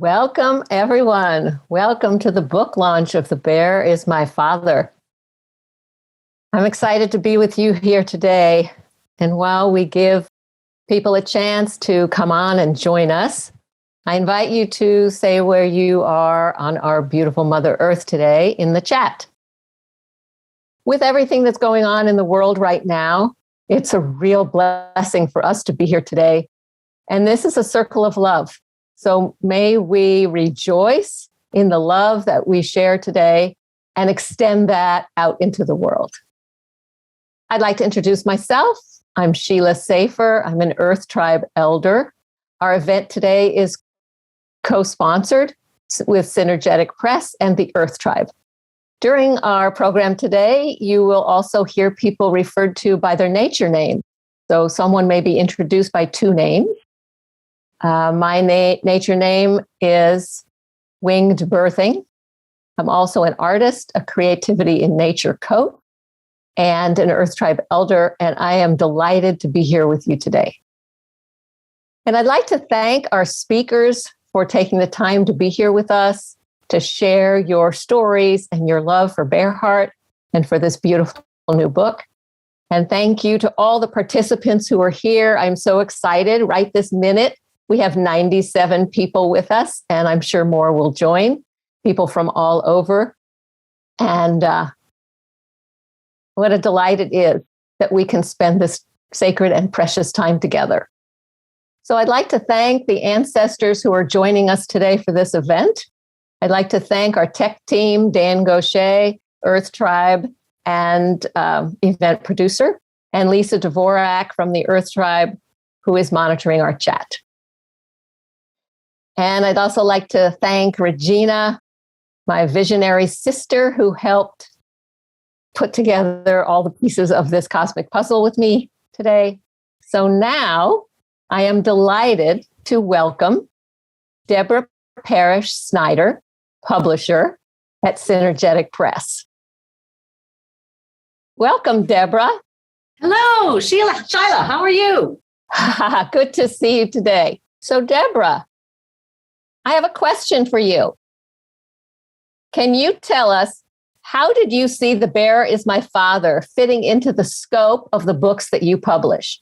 Welcome, everyone. Welcome to the book launch of The Bear is My Father. I'm excited to be with you here today. And while we give people a chance to come on and join us, I invite you to say where you are on our beautiful Mother Earth today in the chat. With everything that's going on in the world right now, it's a real blessing for us to be here today. And this is a circle of love. So may we rejoice in the love that we share today and extend that out into the world. I'd like to introduce myself. I'm Sheila Safer. I'm an Earth Tribe elder. Our event today is co-sponsored with Synergetic Press and the Earth Tribe. During our program today, you will also hear people referred to by their nature name. So someone may be introduced by two names. My nature name is Winged Birthing. I'm also an artist, a Creativity in Nature coach, and an Earth Tribe elder, and I am delighted to be here with you today. And I'd like to thank our speakers for taking the time to be here with us, to share your stories and your love for Bearheart and for this beautiful new book. And thank you to all the participants who are here. I'm so excited right this minute. We have 97 people with us, and I'm sure more will join, people from all over. And what a delight it is that we can spend this sacred and precious time together. So I'd like to thank the ancestors who are joining us today for this event. I'd like to thank our tech team, Dan Gaucher, Earth Tribe, and event producer, and Lisa Dvorak from the Earth Tribe, who is monitoring our chat. And I'd also like to thank Regina, my visionary sister, who helped put together all the pieces of this cosmic puzzle with me today. So now I am delighted to welcome Deborah Parrish Snyder, publisher at Synergetic Press. Welcome, Deborah. Hello, Sheila, how are you? Good to see you today. So, Deborah, I have a question for you. Can you tell us, how did you see The Bear is My Father fitting into the scope of the books that you publish?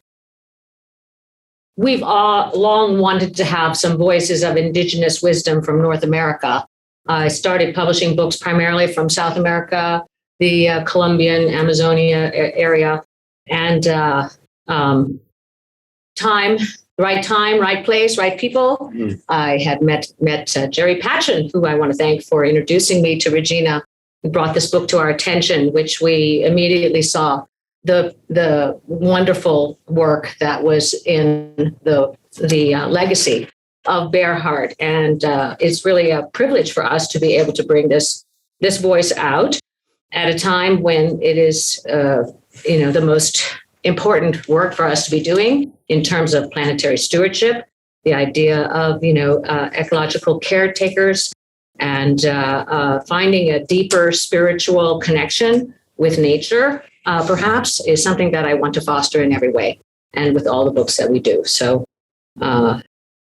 We've long wanted to have some voices of indigenous wisdom from North America. I started publishing books primarily from South America, the Colombian Amazonia area, and right time, right place, right people. I had met Jerry Patchen, who I want to thank for introducing me to Regina, who brought this book to our attention, which we immediately saw the wonderful work that was in the legacy of Bearheart. And it's really a privilege for us to be able to bring this voice out at a time when it is the most important work for us to be doing in terms of planetary stewardship, the idea of ecological caretakers, and finding a deeper spiritual connection with nature, perhaps, is something that I want to foster in every way, and with all the books that we do. So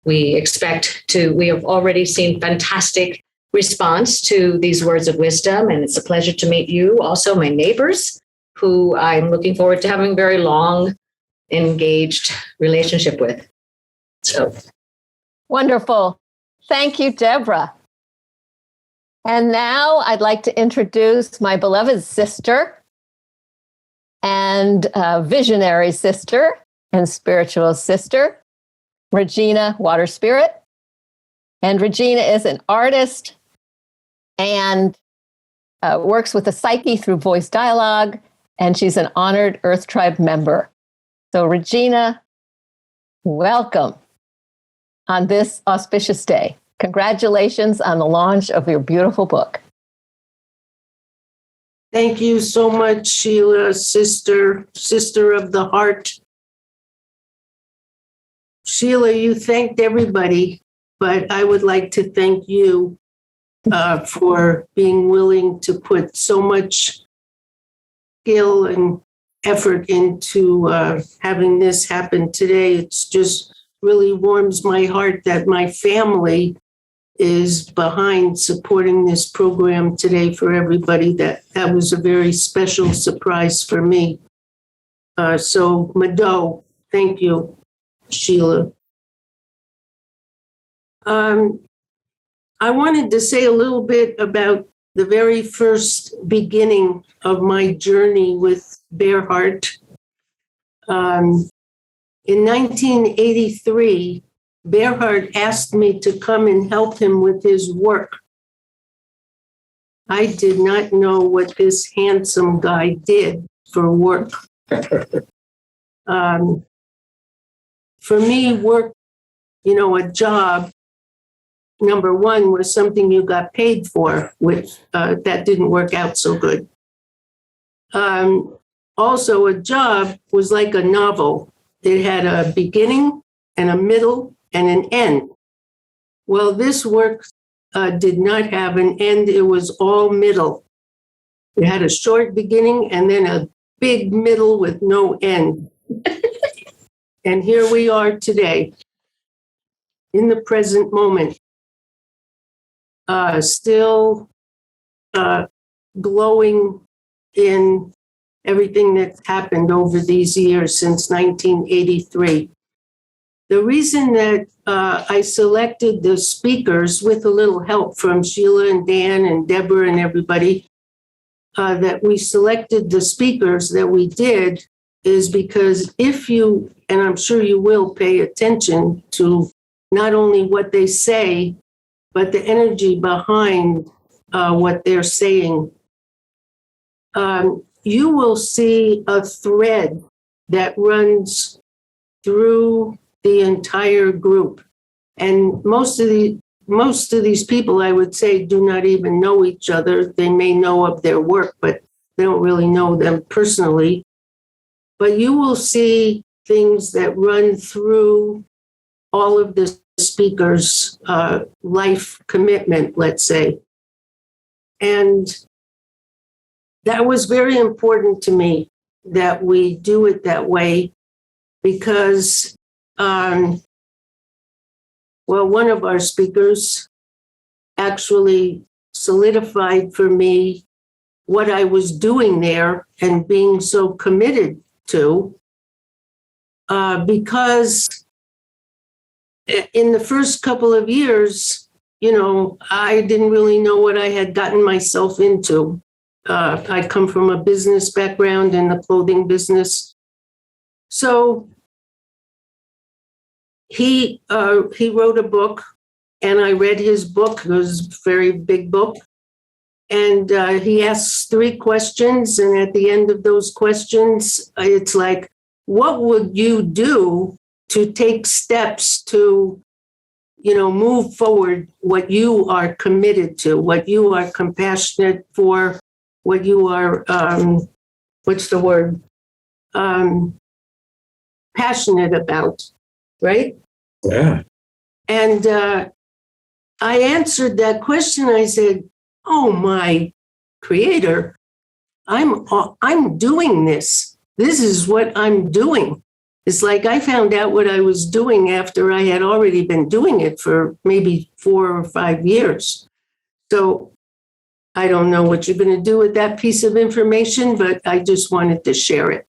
we have already seen fantastic response to these words of wisdom, and it's a pleasure to meet you, also my neighbors, who I'm looking forward to having a very long, engaged relationship with. So wonderful. Thank you, Deborah. And now I'd like to introduce my beloved sister and visionary sister and spiritual sister, Regina Water Spirit. And Regina is an artist and works with the psyche through voice dialogue, and she's an honored Earth Tribe member. So Regina, welcome on this auspicious day. Congratulations on the launch of your beautiful book. Thank you so much, Sheila, sister of the heart. Sheila, you thanked everybody, but I would like to thank you for being willing to put so much skill and effort into having this happen today. It's just really warms my heart that my family is behind supporting this program today for everybody. That was a very special surprise for me. So Mado, thank you, Sheila. I wanted to say a little bit about the very first beginning of my journey with Bearheart. In 1983, Bearheart asked me to come and help him with his work. I did not know what this handsome guy did for work. For me, work, a job, number one, was something you got paid for, which that didn't work out so good. Also, a job was like a novel. It had a beginning and a middle and an end. Well, this work did not have an end. It was all middle. It had a short beginning and then a big middle with no end. And here we are today, in the present moment, still glowing in everything that's happened over these years since 1983. The reason that I selected the speakers with a little help from Sheila and Dan and Deborah and everybody, that we selected the speakers that we did is because if you, and I'm sure you will, pay attention to not only what they say, but the energy behind what they're saying, you will see a thread that runs through the entire group. And most of these people, I would say, do not even know each other. They may know of their work, but they don't really know them personally. But you will see things that run through all of the speakers' life commitment, let's say. And that was very important to me that we do it that way because, one of our speakers actually solidified for me what I was doing there and being so committed to, because in the first couple of years, I didn't really know what I had gotten myself into. I come from a business background in the clothing business. So he wrote a book, and I read his book. It was a very big book. And he asks 3 questions. And at the end of those questions, it's like, what would you do to take steps to, move forward what you are committed to, what you are compassionate for, what you are, passionate about, right? Yeah. And I answered that question. I said, oh, my creator, I'm doing this. This is what I'm doing. It's like I found out what I was doing after I had already been doing it for maybe 4 or 5 years. So I don't know what you're going to do with that piece of information, but I just wanted to share it.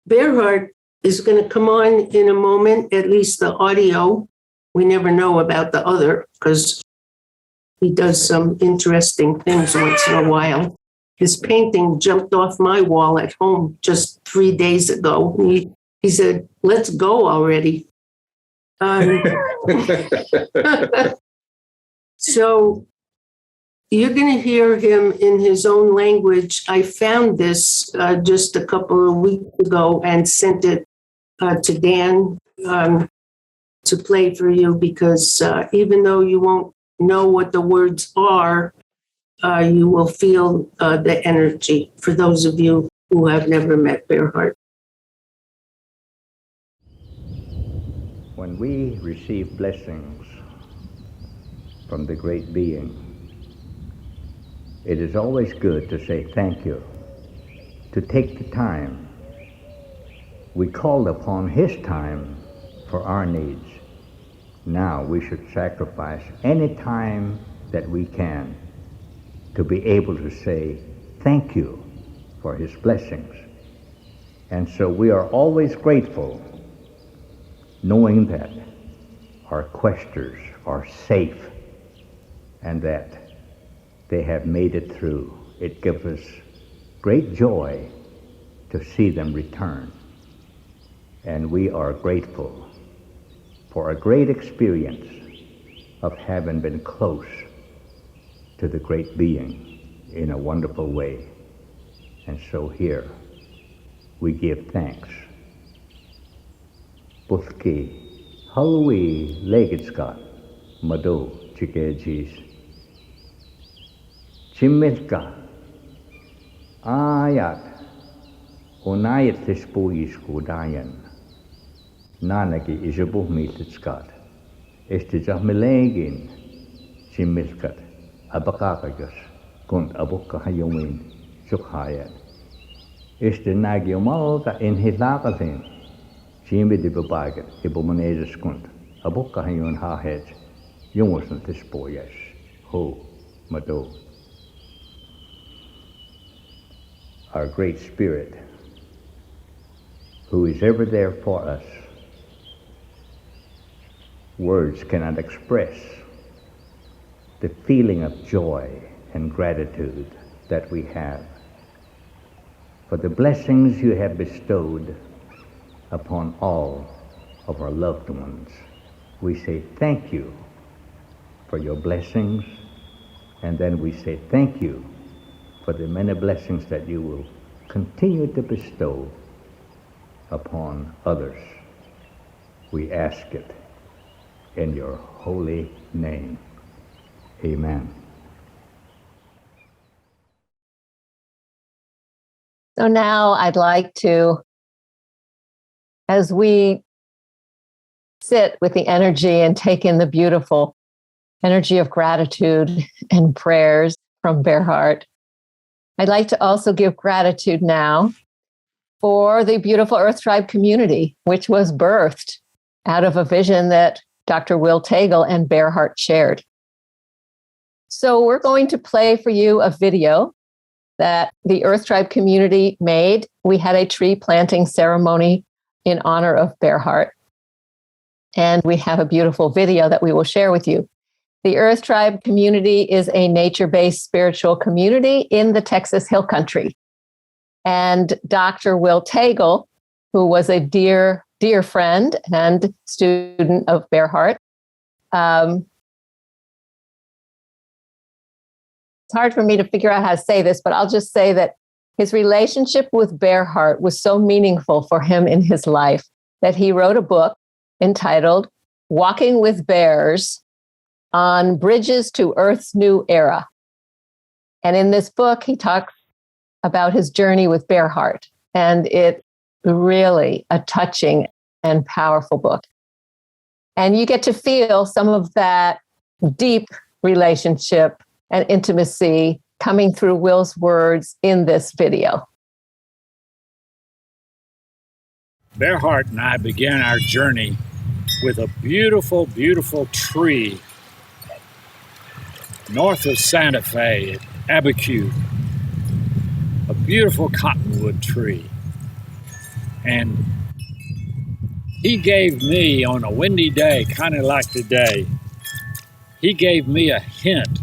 Bearheart is going to come on in a moment, at least the audio. We never know about the other because he does some interesting things once in a while. His painting jumped off my wall at home just 3 days ago. He said, let's go already. So you're going to hear him in his own language. I found this just a couple of weeks ago and sent it to Dan to play for you because even though you won't know what the words are, you will feel the energy for those of you who have never met Bearheart. When we receive blessings from the great being, it is always good to say thank you, to take the time. We called upon his time for our needs. Now we should sacrifice any time that we can to be able to say thank you for his blessings. And so we are always grateful, knowing that our questers are safe and that they have made it through. It gives us great joy to see them return. And we are grateful for a great experience of having been close to the great being in a wonderful way. And so here we give thanks. Buthki Halwi Legitska Mado Chikejis Chimilka Ayat Onayat Tispois Kodayan Nanaki Ijabuh Militskat Estijah Melegin Chimilkat Abakakajus Kunt Abukka Hayumin Chukhayat Este Nagyomalka in Hilakazin Chimbi de Babagat Ibumanezes Kunt Abukka Hayun Hahet Jungersen Tispoyes Ho Mado. Our great spirit, who is ever there for us. Words cannot express the feeling of joy and gratitude that we have for the blessings you have bestowed upon all of our loved ones. We say thank you for your blessings, and then we say thank you for the many blessings that you will continue to bestow upon others. We ask it in your holy name. Amen. So now I'd like to, as we sit with the energy and take in the beautiful energy of gratitude and prayers from Bearheart, I'd like to also give gratitude now for the beautiful Earth Tribe community, which was birthed out of a vision that Dr. Will Tagle and Bearheart shared. So we're going to play for you a video that the Earth Tribe community made. We had a tree planting ceremony in honor of Bearheart, and we have a beautiful video that we will share with you. The Earth Tribe community is a nature-based spiritual community in the Texas Hill Country. And Dr. Will Tagle, who was a dear, dear friend and student of Bearheart, it's hard for me to figure out how to say this, but I'll just say that his relationship with Bearheart was so meaningful for him in his life that he wrote a book entitled Walking with Bears on Bridges to Earth's New Era. And in this book, he talks about his journey with Bearheart. And it's really a touching and powerful book. And you get to feel some of that deep relationship and intimacy coming through Will's words in this video. Bearheart and I began our journey with a beautiful, beautiful tree north of Santa Fe at Abiquiu, a beautiful cottonwood tree. And he gave me, on a windy day, kind of like today, he gave me a hint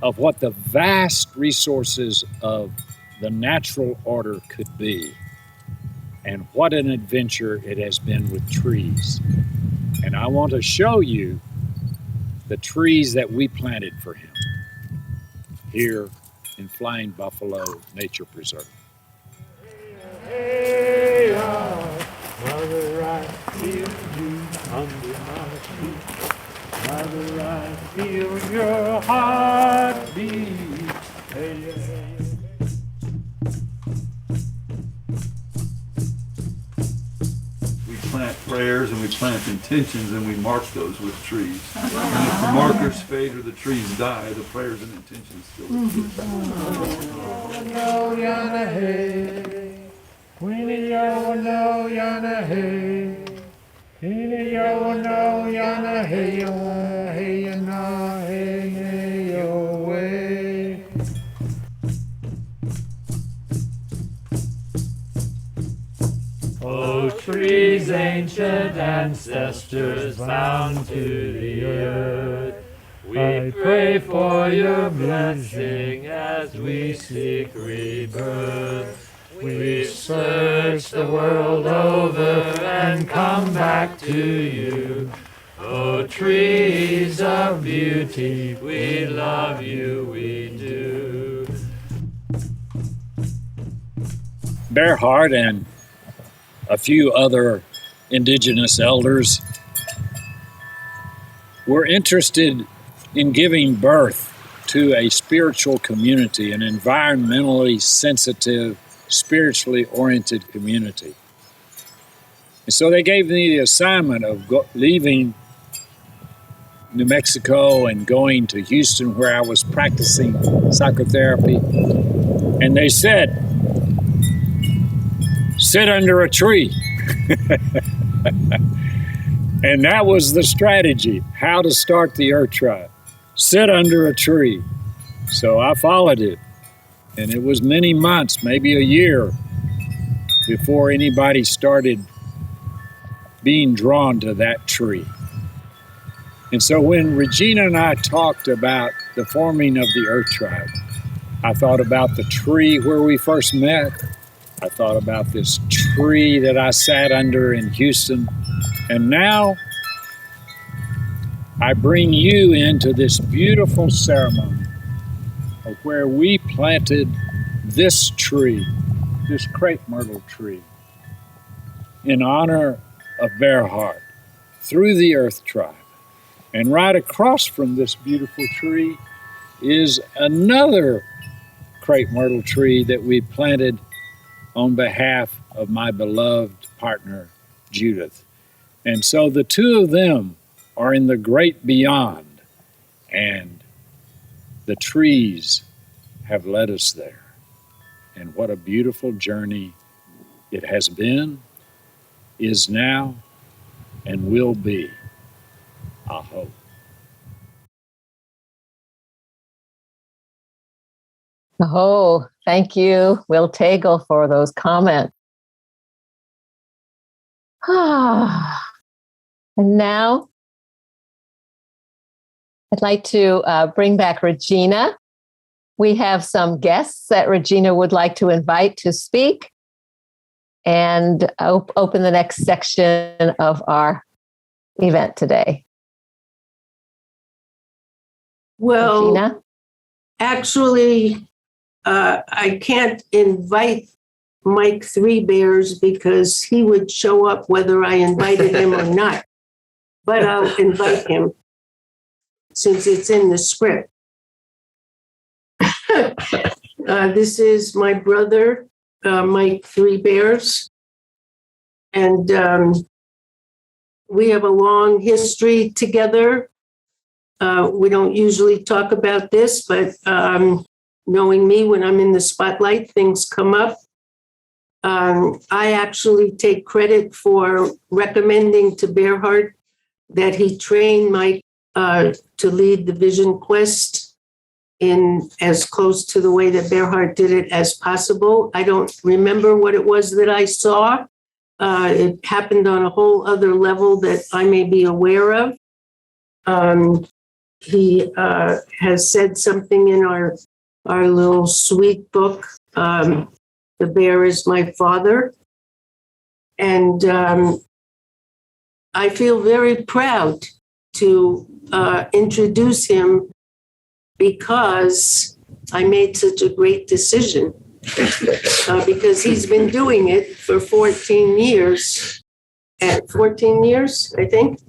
of what the vast resources of the natural order could be, and what an adventure it has been with trees. And I want to show you the trees that we planted for him here in Flying Buffalo Nature Preserve. Hey, mother, I feel you under my feet. Mother, I feel your heartbeat. Hey, hey, hey. We plant prayers and we plant intentions and we mark those with trees. And if the markers fade or the trees die, the prayers and intentions still exist. No, yana, hey. Queenie, no, yana, hey. Hey yo no yana hey yo na hey nay yo way. Oh, trees, ancient ancestors bound to the earth, we pray for your blessing as we seek rebirth. We search the world over and come back to you. Oh, trees of beauty, we love you, we do. Bearhart and a few other indigenous elders were interested in giving birth to a spiritual community, an environmentally sensitive, spiritually oriented community. And so they gave me the assignment of leaving New Mexico and going to Houston, where I was practicing psychotherapy. And they said, sit under a tree. And that was the strategy, how to start the Earth Tribe. Sit under a tree. So I followed it. And it was many months, maybe a year, before anybody started being drawn to that tree. And so when Regina and I talked about the forming of the Earth Tribe, I thought about the tree where we first met. I thought about this tree that I sat under in Houston. And now I bring you into this beautiful ceremony of where we planted this tree, this crepe myrtle tree, in honor of Bearhart through the Earth Tribe. And right across from this beautiful tree is another crepe myrtle tree that we planted on behalf of my beloved partner, Judith. And so the two of them are in the great beyond, and the trees have led us there. And what a beautiful journey it has been, is now, and will be, I hope. Oh, thank you, Will Tagle, for those comments. And now I'd like to bring back Regina. We have some guests that Regina would like to invite to speak and open the next section of our event today. Well, Regina? actually, I can't invite Mike Three Bears because he would show up whether I invited him or not. But I'll invite him since it's in the script. This is my brother, Mike Three Bears. And we have a long history together. We don't usually talk about this, but knowing me, when I'm in the spotlight, things come up. I actually take credit for recommending to Bearhart that he train Mike to lead the Vision Quest in as close to the way that Bearhart did it as possible. I don't remember what it was that I saw. It happened on a whole other level that I may be aware of. He has said something in our little sweet book, The Bear is My Father. And I feel very proud to introduce him because I made such a great decision. Because he's been doing it for 14 years. At 14 years, I think.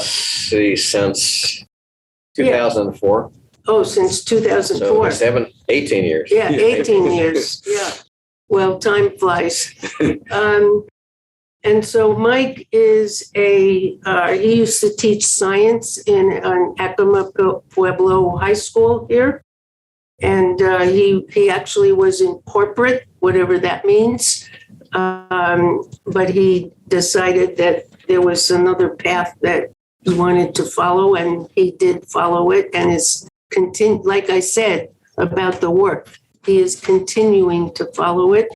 Since 2004. Oh, since 2004. So 18 years. Yeah, 18 years. Yeah. Well, time flies. And so Mike is he used to teach science in Acoma Pueblo High School here. And he actually was in corporate, whatever that means. But he decided that there was another path that he wanted to follow, and he did follow it, and is like I said about the work, he is continuing to follow it.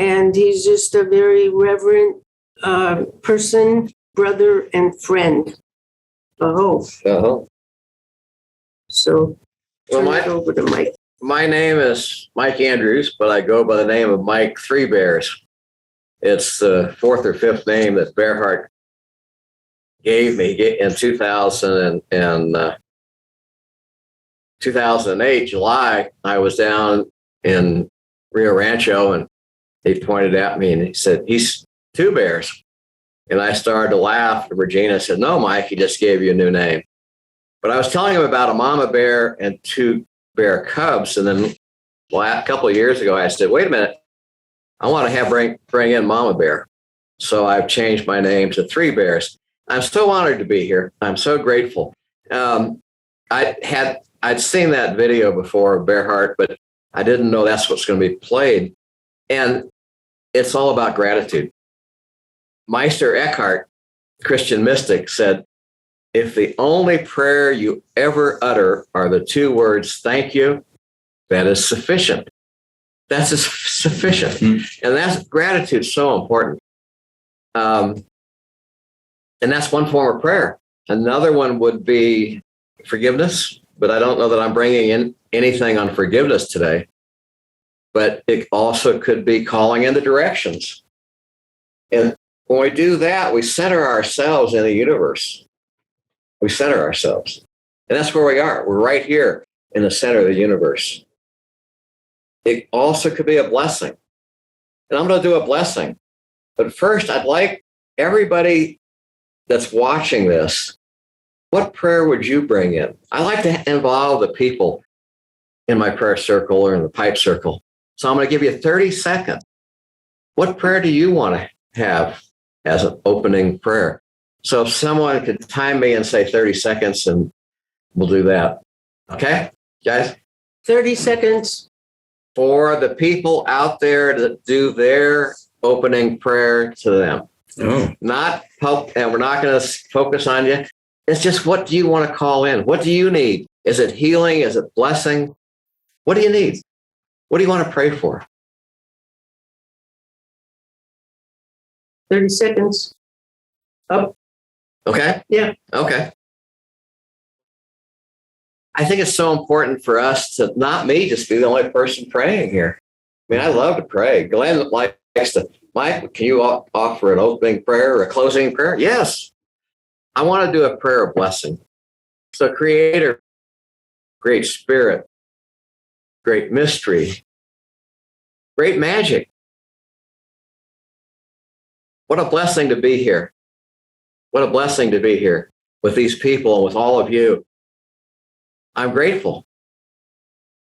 And he's just a very reverent person, brother, and friend. Oh, Uh-huh. so Well, turn it over to Mike. my name is Mike Andrews, but I go by the name of Mike Three Bears. It's the fourth or fifth name that Bearhart gave me in 2008, July. I was down in Rio Rancho, and he pointed at me and he said, "He's Two Bears." And I started to laugh. And Regina said, "No, Mike, he just gave you a new name." But I was telling him about a mama bear and two bear cubs. And then a couple of years ago, I said, "Wait a minute, I want to bring in mama bear." So I've changed my name to Three Bears. I'm so honored to be here. I'm so grateful. I'd seen that video before of Bearhart, but I didn't know that's what's going to be played. And it's all about gratitude. Meister Eckhart, Christian mystic, said, if the only prayer you ever utter are the two words, thank you, that is sufficient. That's sufficient. Mm-hmm. And that's gratitude so important. And that's one form of prayer. Another one would be forgiveness, but I don't know that I'm bringing in anything on forgiveness today. But it also could be calling in the directions. And when we do that, we center ourselves in the universe. We center ourselves. And that's where we are. We're right here in the center of the universe. It also could be a blessing. And I'm going to do a blessing. But first, I'd like everybody that's watching this, what prayer would you bring in? I like to involve the people in my prayer circle or in the pipe circle. So I'm going to give you 30 seconds. What prayer do you want to have as an opening prayer? So if someone could time me and say 30 seconds, and we'll do that. Okay, guys? 30 seconds. For the people out there that do their opening prayer to them. Oh. And we're not going to focus on you. It's just, what do you want to call in? What do you need? Is it healing? Is it blessing? What do you need? What do you want to pray for? 30 seconds. Up. Okay? Yeah. Okay. I think it's so important for us to, not me, just be the only person praying here. I mean, I love to pray. Glenn likes to, Mike, can you offer an opening prayer or a closing prayer? Yes. I want to do a prayer of blessing. So Creator, Great Spirit, great mystery, great magic. What a blessing to be here. What a blessing to be here with these people and with all of you. I'm grateful.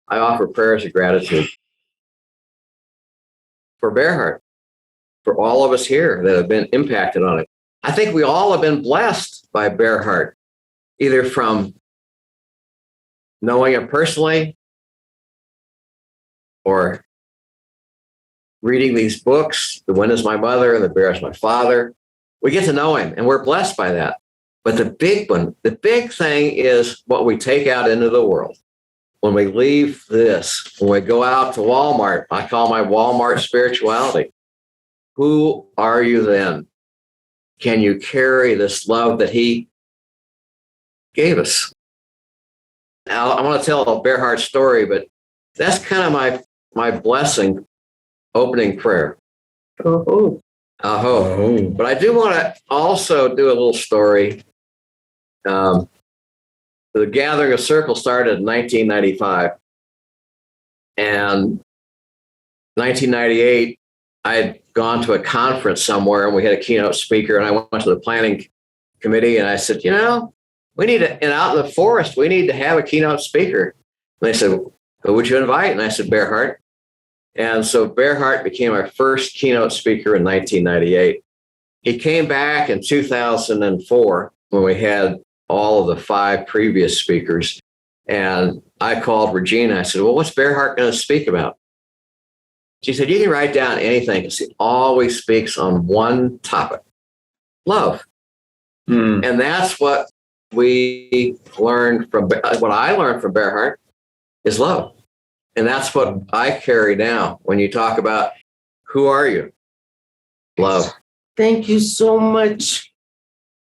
I offer prayers of gratitude for Bearhart, for all of us here that have been impacted on it. I think we all have been blessed by Bearhart, either from knowing him personally or reading these books, The Wind is My Mother and The Bear is My Father. We get to know him, and we're blessed by that. But the big one, the big thing is what we take out into the world. When we leave this, when we go out to Walmart, I call my Walmart spirituality. Who are you then? Can you carry this love that he gave us? Now, I want to tell a Bearhart story, but that's kind of my blessing opening prayer. Oh. Oh. But I do want to also do a little story. The Gathering of Circles started in 1995. And 1998, I had gone to a conference somewhere and we had a keynote speaker, and I went to the planning committee and I said, we need to, and out in the forest, we need to have a keynote speaker. And they said, who would you invite? And I said, Bearhart. And so Bearhart became our first keynote speaker in 1998. He came back in 2004 when we had all of the 5 previous speakers. And I called Regina. I said, well, what's Bearhart going to speak about? She said, you can write down anything because he always speaks on one topic, love. And that's what we learned from, what I learned from Bearhart is love. And that's what I carry now. When you talk about who are you? Love. Thank you so much,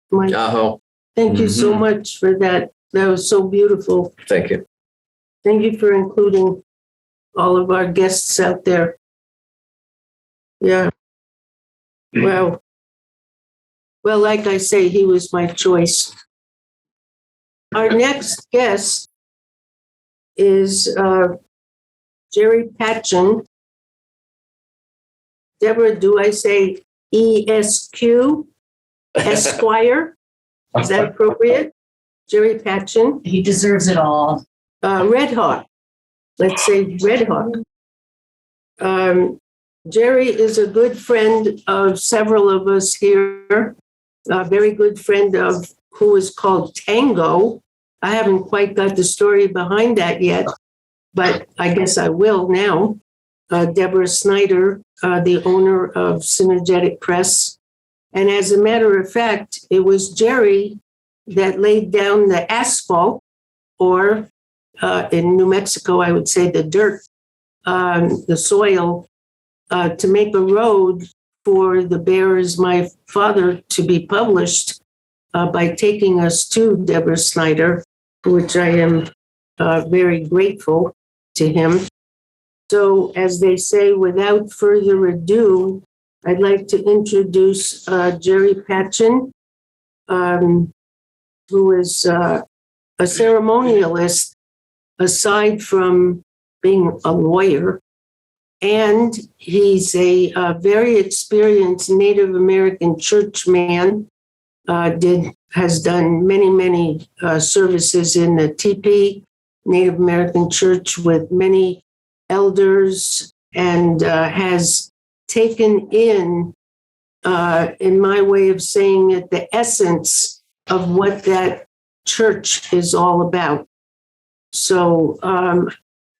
Mike. Aho. Thank you so much for that. That was so beautiful. Thank you. Thank you for including all of our guests out there. Yeah. Well, like I say, he was my choice. Our next guest is Jerry Patchen. Deborah, do I say ESQ, Esquire? Is that appropriate? Jerry Patchen. He deserves it all. Red Hawk. Let's say Red Hawk. Jerry is a good friend of several of us here. A very good friend of who is called Tango. I haven't quite got the story behind that yet, but I guess I will now. Deborah Snyder, the owner of Synergetic Press. And as a matter of fact, it was Jerry that laid down the asphalt, or in New Mexico, I would say the dirt, the soil, to make a road for The Bear Is My Father to be published by taking us to Deborah Snyder, which I am very grateful to him. So, as they say, without further ado, I'd like to introduce Jerry Patchen, who is a ceremonialist, aside from being a lawyer. And he's a very experienced Native American churchman, has done many services in the TP, Native American Church, with many elders, and has taken in my way of saying it, the essence of what that church is all about. So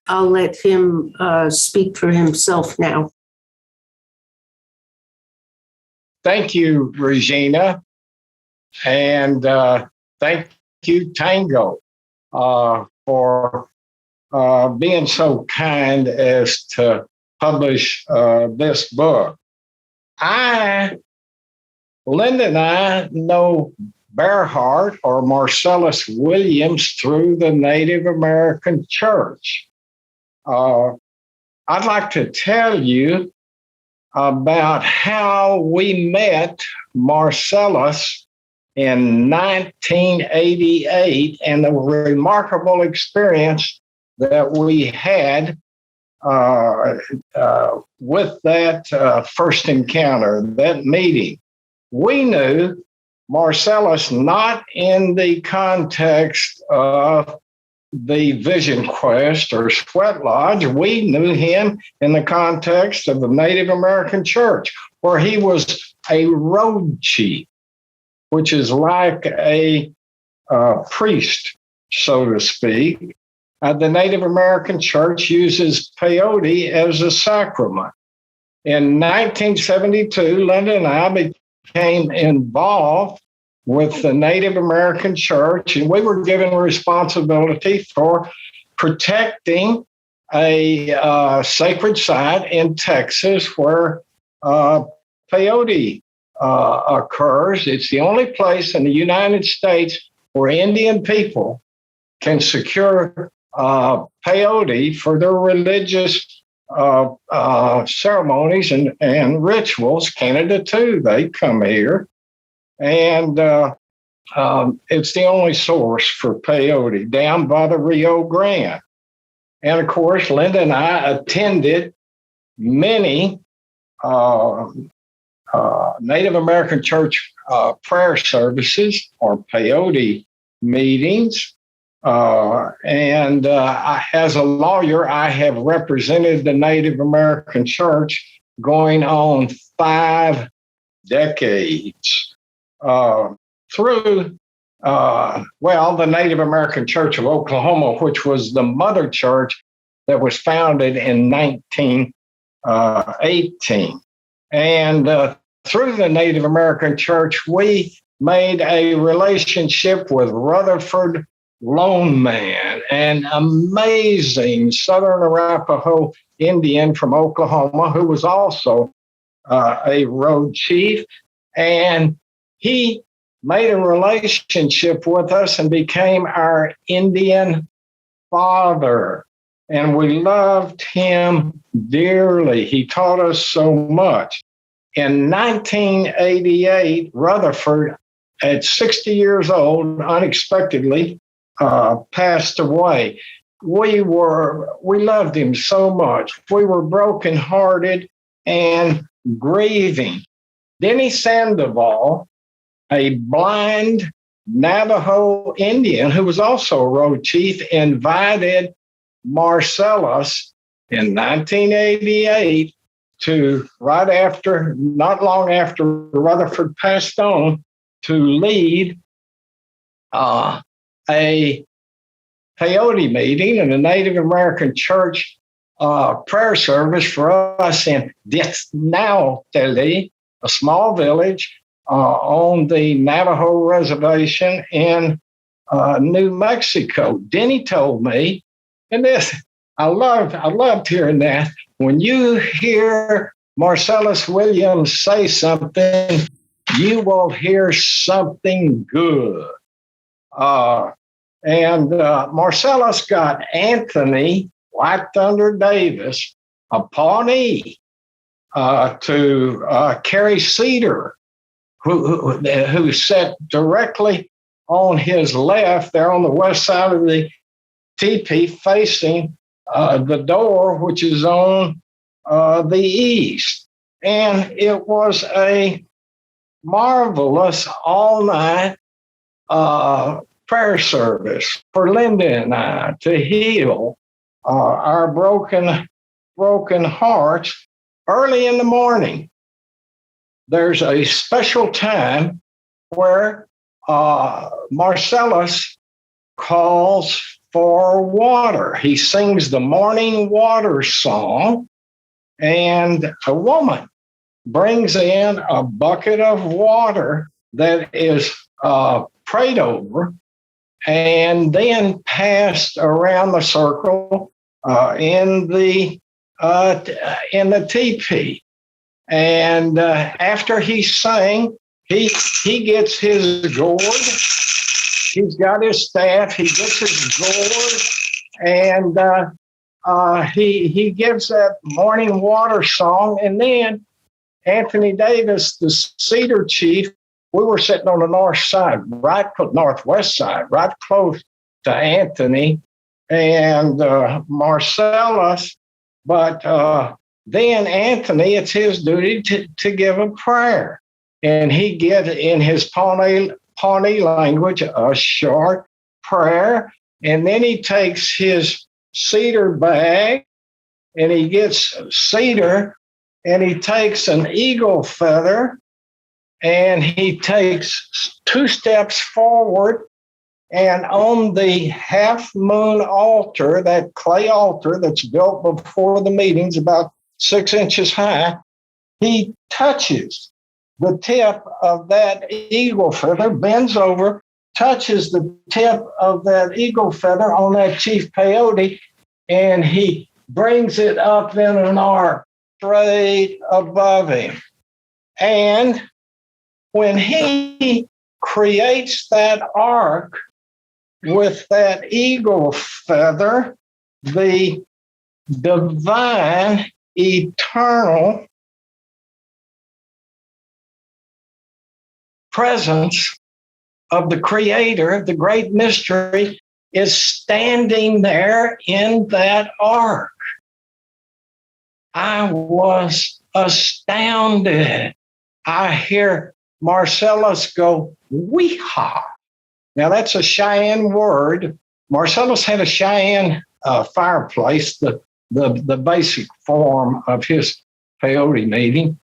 I'll let him speak for himself now. Thank you, Regina. And thank you, Tango, for being so kind as to publish this book. Linda and I know Bearhart or Marcellus Williams through the Native American Church. I'd like to tell you about how we met Marcellus in 1988 and the remarkable experience that we had with that first encounter, that meeting. We knew Marcellus not in the context of the Vision Quest or Sweat Lodge. We knew him in the context of the Native American Church, where he was a road chief, which is like a priest, so to speak. The Native American Church uses peyote as a sacrament. In 1972, Linda and I became involved with the Native American Church, and we were given responsibility for protecting a sacred site in Texas where peyote occurs. It's the only place in the United States where Indian people can secure peyote for their religious ceremonies and rituals. Canada, too, they come here. And it's the only source for peyote down by the Rio Grande. And of course, Linda and I attended many Native American Church prayer services or peyote meetings. And as a lawyer, I have represented the Native American Church going on 5 decades. Through, the Native American Church of Oklahoma, which was the mother church that was founded in 19 18. And through the Native American Church, we made a relationship with Rutherford Lone Man, an amazing Southern Arapaho Indian from Oklahoma who was also a road chief. And he made a relationship with us and became our Indian father. And we loved him dearly. He taught us so much. In 1988, Rutherford, at 60 years old, unexpectedly passed away. We loved him so much. We were brokenhearted and grieving. Denny Sandoval, a blind Navajo Indian who was also a road chief, invited Marcellus in 1988 to, not long after Rutherford passed on, to lead a peyote meeting in a Native American church prayer service for us in Desnauteli, a small village on the Navajo reservation in New Mexico. Denny told me, and this, I loved hearing that. When you hear Marcellus Williams say something, you will hear something good. And Marcellus got Anthony White Thunder Davis, a Pawnee, to carry cedar, who sat directly on his left there on the west side of the teepee facing the door, which is on the east. And it was a marvelous all-night prayer service for Linda and I to heal our broken hearts. Early in the morning, there's a special time where Marcellus calls for water. He sings the morning water song, and a woman brings in a bucket of water that is prayed over and then passed around the circle in the teepee. And after he sang, he gets his gourd. He's got his staff. He gets his gourd, and he gives that morning water song. And then Anthony Davis, the Cedar chief, we were sitting on the north side, northwest side, right close to Anthony and Marcellus. But then Anthony, it's his duty to give a prayer. And he gives in his Pawnee language a short prayer. And then he takes his cedar bag and he gets cedar and he takes an eagle feather and he takes 2 steps forward, and on the half moon altar, that clay altar that's built before the meetings, about 6 inches high, he touches the tip of that eagle feather, bends over, touches the tip of that eagle feather on that chief peyote, and he brings it up in an arc straight above him. And when he creates that arc with that eagle feather, the divine, eternal presence of the Creator, the great mystery, is standing there in that ark. I was astounded. I hear Marcellus go, "Weehaw." Now, that's a Cheyenne word. Marcellus had a Cheyenne fireplace, the basic form of his peyote meeting.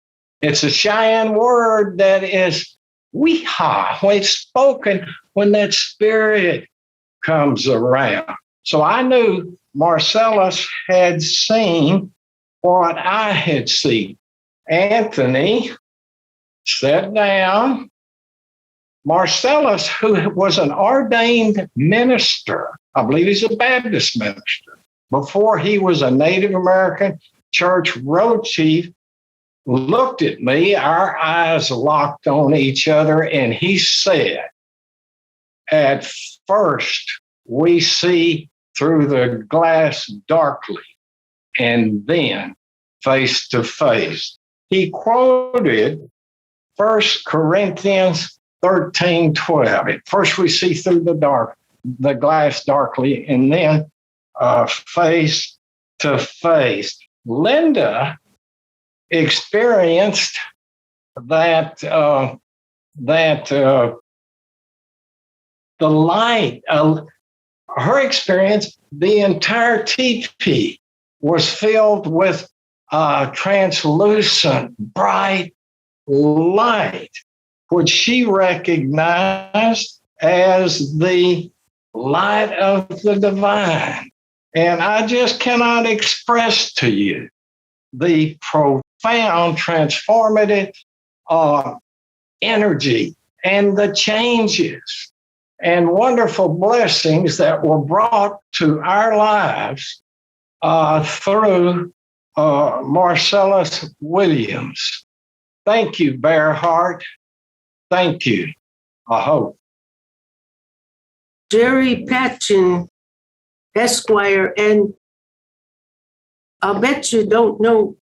It's a Cheyenne word that is weehaw, when it's spoken when that spirit comes around. So I knew Marcellus had seen what I had seen. Anthony sat down. Marcellus, who was an ordained minister, I believe he's a Baptist minister, before he was a Native American church road chief, looked at me, our eyes locked on each other, and he said, "At first, we see through the glass darkly, and then face to face." He quoted 1 Corinthians 13:12. At first, we see through the glass darkly, and then face to face. Linda experienced that the light. Her experience, the entire teepee was filled with translucent, bright light, which she recognized as the light of the divine. And I just cannot express to you the profound, transformative energy and the changes and wonderful blessings that were brought to our lives through Marcellus Williams. Thank you, Bearheart. Thank you. I hope. Jerry Patchen, Esquire, and I'll bet you don't know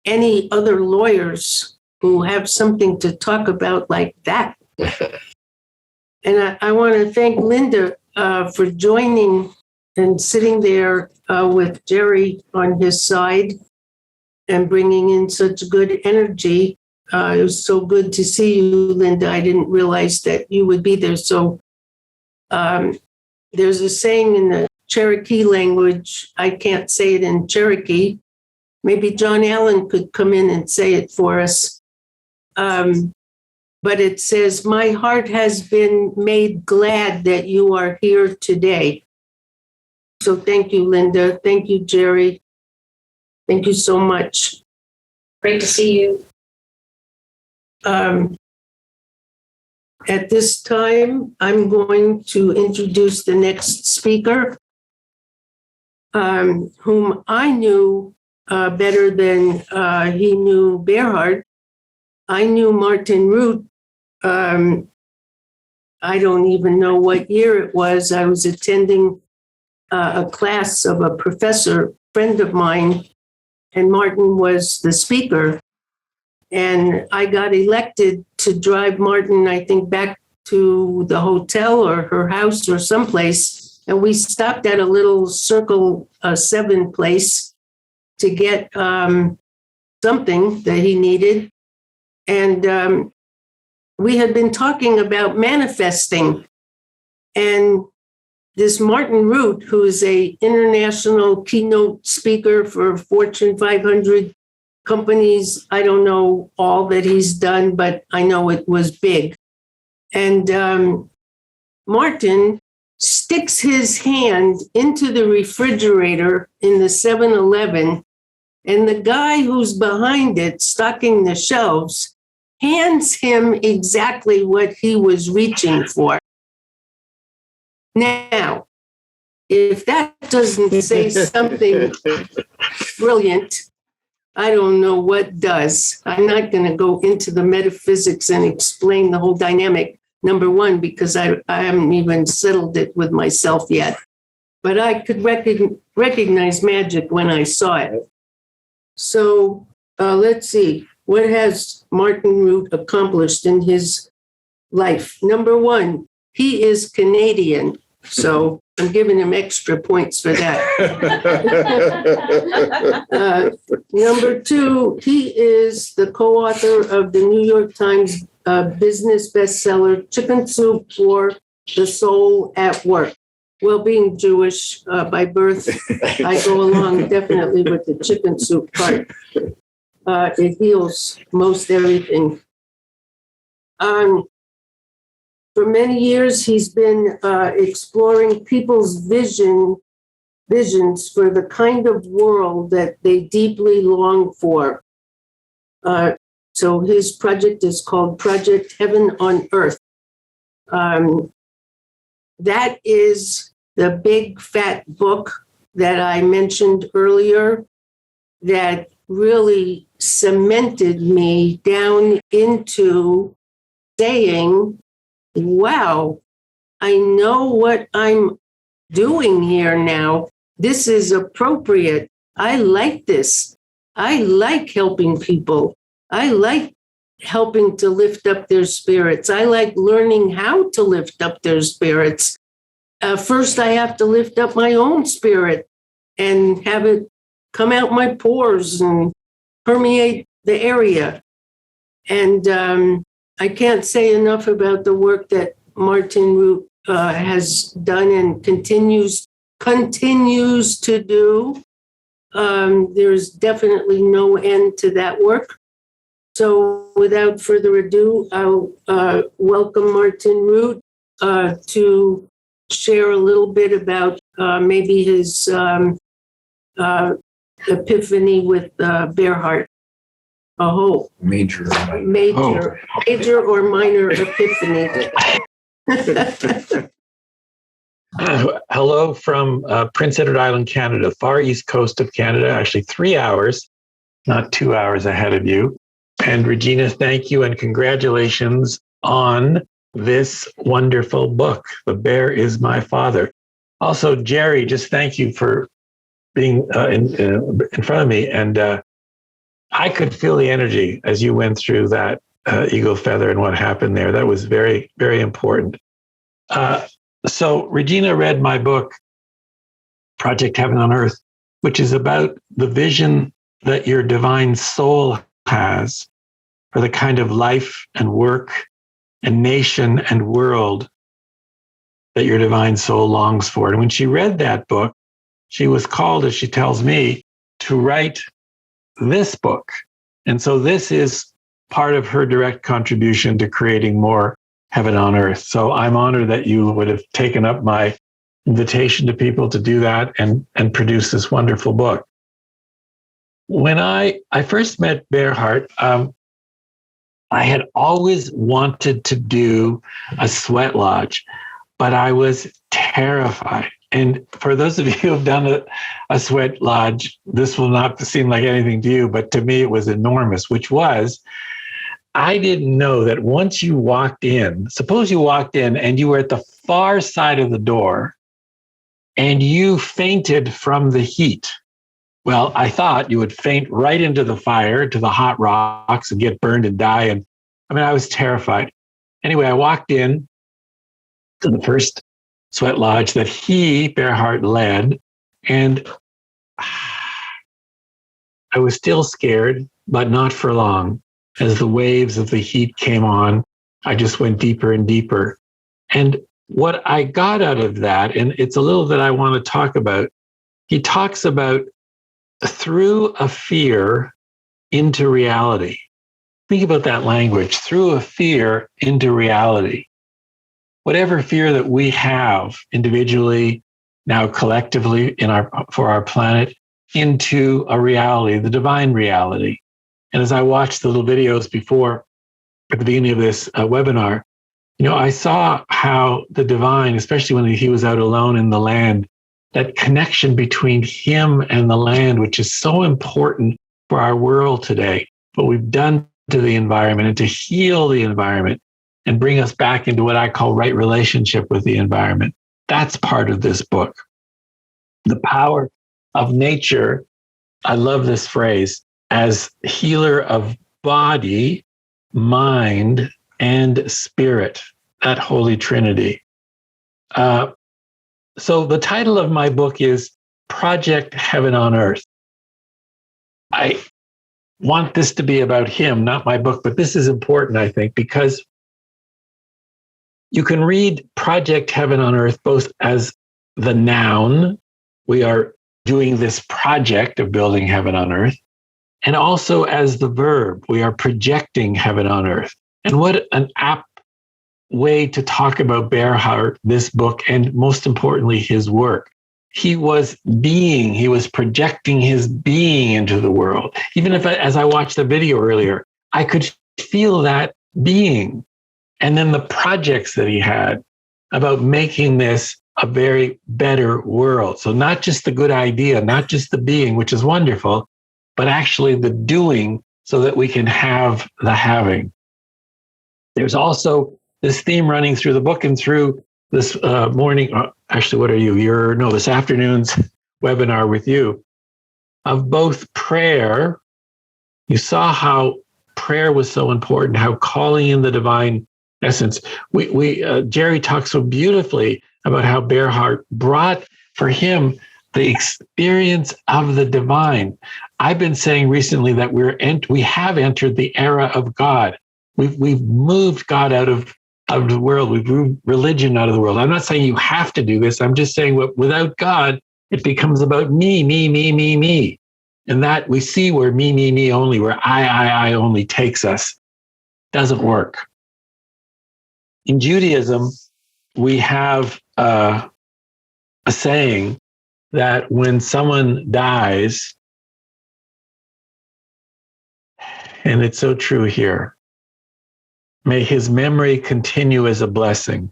any other lawyers who have something to talk about like that. And I want to thank Linda for joining and sitting there with Jerry on his side and bringing in such good energy. It was so good to see you, Linda. I didn't realize that you would be there. So there's a saying in the Cherokee language. I can't say it in Cherokee. Maybe John Allen could come in and say it for us. But it says, "My heart has been made glad that you are here today." So thank you, Linda. Thank you, Jerry. Thank you so much. Great to see you. At this time, I'm going to introduce the next speaker, whom I knew better than he knew Bearheart. I knew Martin Root. I don't even know what year it was. I was attending a class of a professor, friend of mine, and Martin was the speaker. And I got elected to drive Martin, I think, back to the hotel or her house or someplace. And we stopped at a little Circle 7 place to get something that he needed. And we had been talking about manifesting. And this Martin Root, who is an international keynote speaker for Fortune 500 companies, I don't know all that he's done, but I know it was big. And Martin sticks his hand into the refrigerator in the 7-Eleven, and the guy who's behind it, stocking the shelves, hands him exactly what he was reaching for. Now, if that doesn't say something brilliant, I don't know what does. I'm not going to go into the metaphysics and explain the whole dynamic, number one, because I haven't even settled it with myself yet. But I could recognize magic when I saw it. So let's see. What has Martin Root accomplished in his life? Number one, he is Canadian. So I'm giving him extra points for that. Number two, he is the co-author of the New York Times business bestseller, Chicken Soup for the Soul at Work. Well, being Jewish by birth, I go along definitely with the chicken soup part. It heals most everything. For many years, he's been exploring people's vision visions for the kind of world that they deeply long for. So his project is called Project Heaven on Earth. That is the big fat book that I mentioned earlier that really cemented me down into saying, wow, I know what I'm doing here now. This is appropriate. I like this. I like helping people. I like helping to lift up their spirits. I like learning how to lift up their spirits. First, I have to lift up my own spirit and have it come out my pores and permeate the area. And I can't say enough about the work that Martin Root has done and continues to do. There's definitely no end to that work. So without further ado, I'll welcome Martin Root to share a little bit about maybe his epiphany with Bearheart. Major or minor epiphany. Hello from Prince Edward Island, Canada, far east coast of Canada, actually 3 hours, not 2 hours ahead of you. And Regina, thank you and congratulations on this wonderful book, The Bear is My Father. Also, Jerry, just thank you for being in front of me. And I could feel the energy as you went through that eagle feather and what happened there. That was very, very important. So Regina read my book, Project Heaven on Earth, which is about the vision that your divine soul has for the kind of life and work and nation and world that your divine soul longs for. And when she read that book, she was called, as she tells me, to write this book. And so this is part of her direct contribution to creating more Heaven on Earth. So I'm honored that you would have taken up my invitation to people to do that and produce this wonderful book. When I first met Bearheart, I had always wanted to do a sweat lodge, but I was terrified. And for those of you who have done a sweat lodge, this will not seem like anything to you, but to me it was enormous, which was, I didn't know that once you walked in, suppose you walked in and you were at the far side of the door and you fainted from the heat. Well, I thought you would faint right into the fire, to the hot rocks and get burned and die. And I mean, I was terrified. Anyway, I walked in to the first sweat lodge that Bearheart, led. And I was still scared, but not for long. As the waves of the heat came on, I just went deeper and deeper. And what I got out of that, and it's a little that I want to talk about, he talks about through a fear into reality. Think about that language, through a fear into reality. Whatever fear that we have individually, now collectively for our planet, into a reality, the divine reality. And as I watched the little videos before, at the beginning of this webinar, I saw how the divine, especially when he was out alone in the land, that connection between him and the land, which is so important for our world today, what we've done to the environment and to heal the environment and bring us back into what I call right relationship with the environment. That's part of this book. The power of nature, I love this phrase, as healer of body, mind, and spirit, that Holy Trinity. So the title of my book is Project Heaven on Earth. I want this to be about him, not my book, but this is important, I think, because you can read Project Heaven on Earth both as the noun, we are doing this project of building heaven on earth, and also as the verb, we are projecting heaven on earth. And what an apt way to talk about Bearheart, this book, and most importantly, his work. he was being, he was projecting his being into the world. Even if, as I watched the video earlier, I could feel that being. And then the projects that he had about making this a very better world. So not just the good idea, not just the being, which is wonderful, but actually the doing so that we can have the having. There's also this theme running through the book and through this morning, actually, what are you? This afternoon's webinar with you, of both prayer. You saw how prayer was so important, how calling in the divine essence. Jerry talks so beautifully about how Berhart brought for him the experience of the divine. I've been saying recently that we have entered the era of God. We've moved God out of the world. We've moved religion out of the world. I'm not saying you have to do this. I'm just saying without God, it becomes about me. And that we see where me only, where I only takes us, doesn't work. In Judaism, we have a saying that when someone dies, and it's so true here, may his memory continue as a blessing.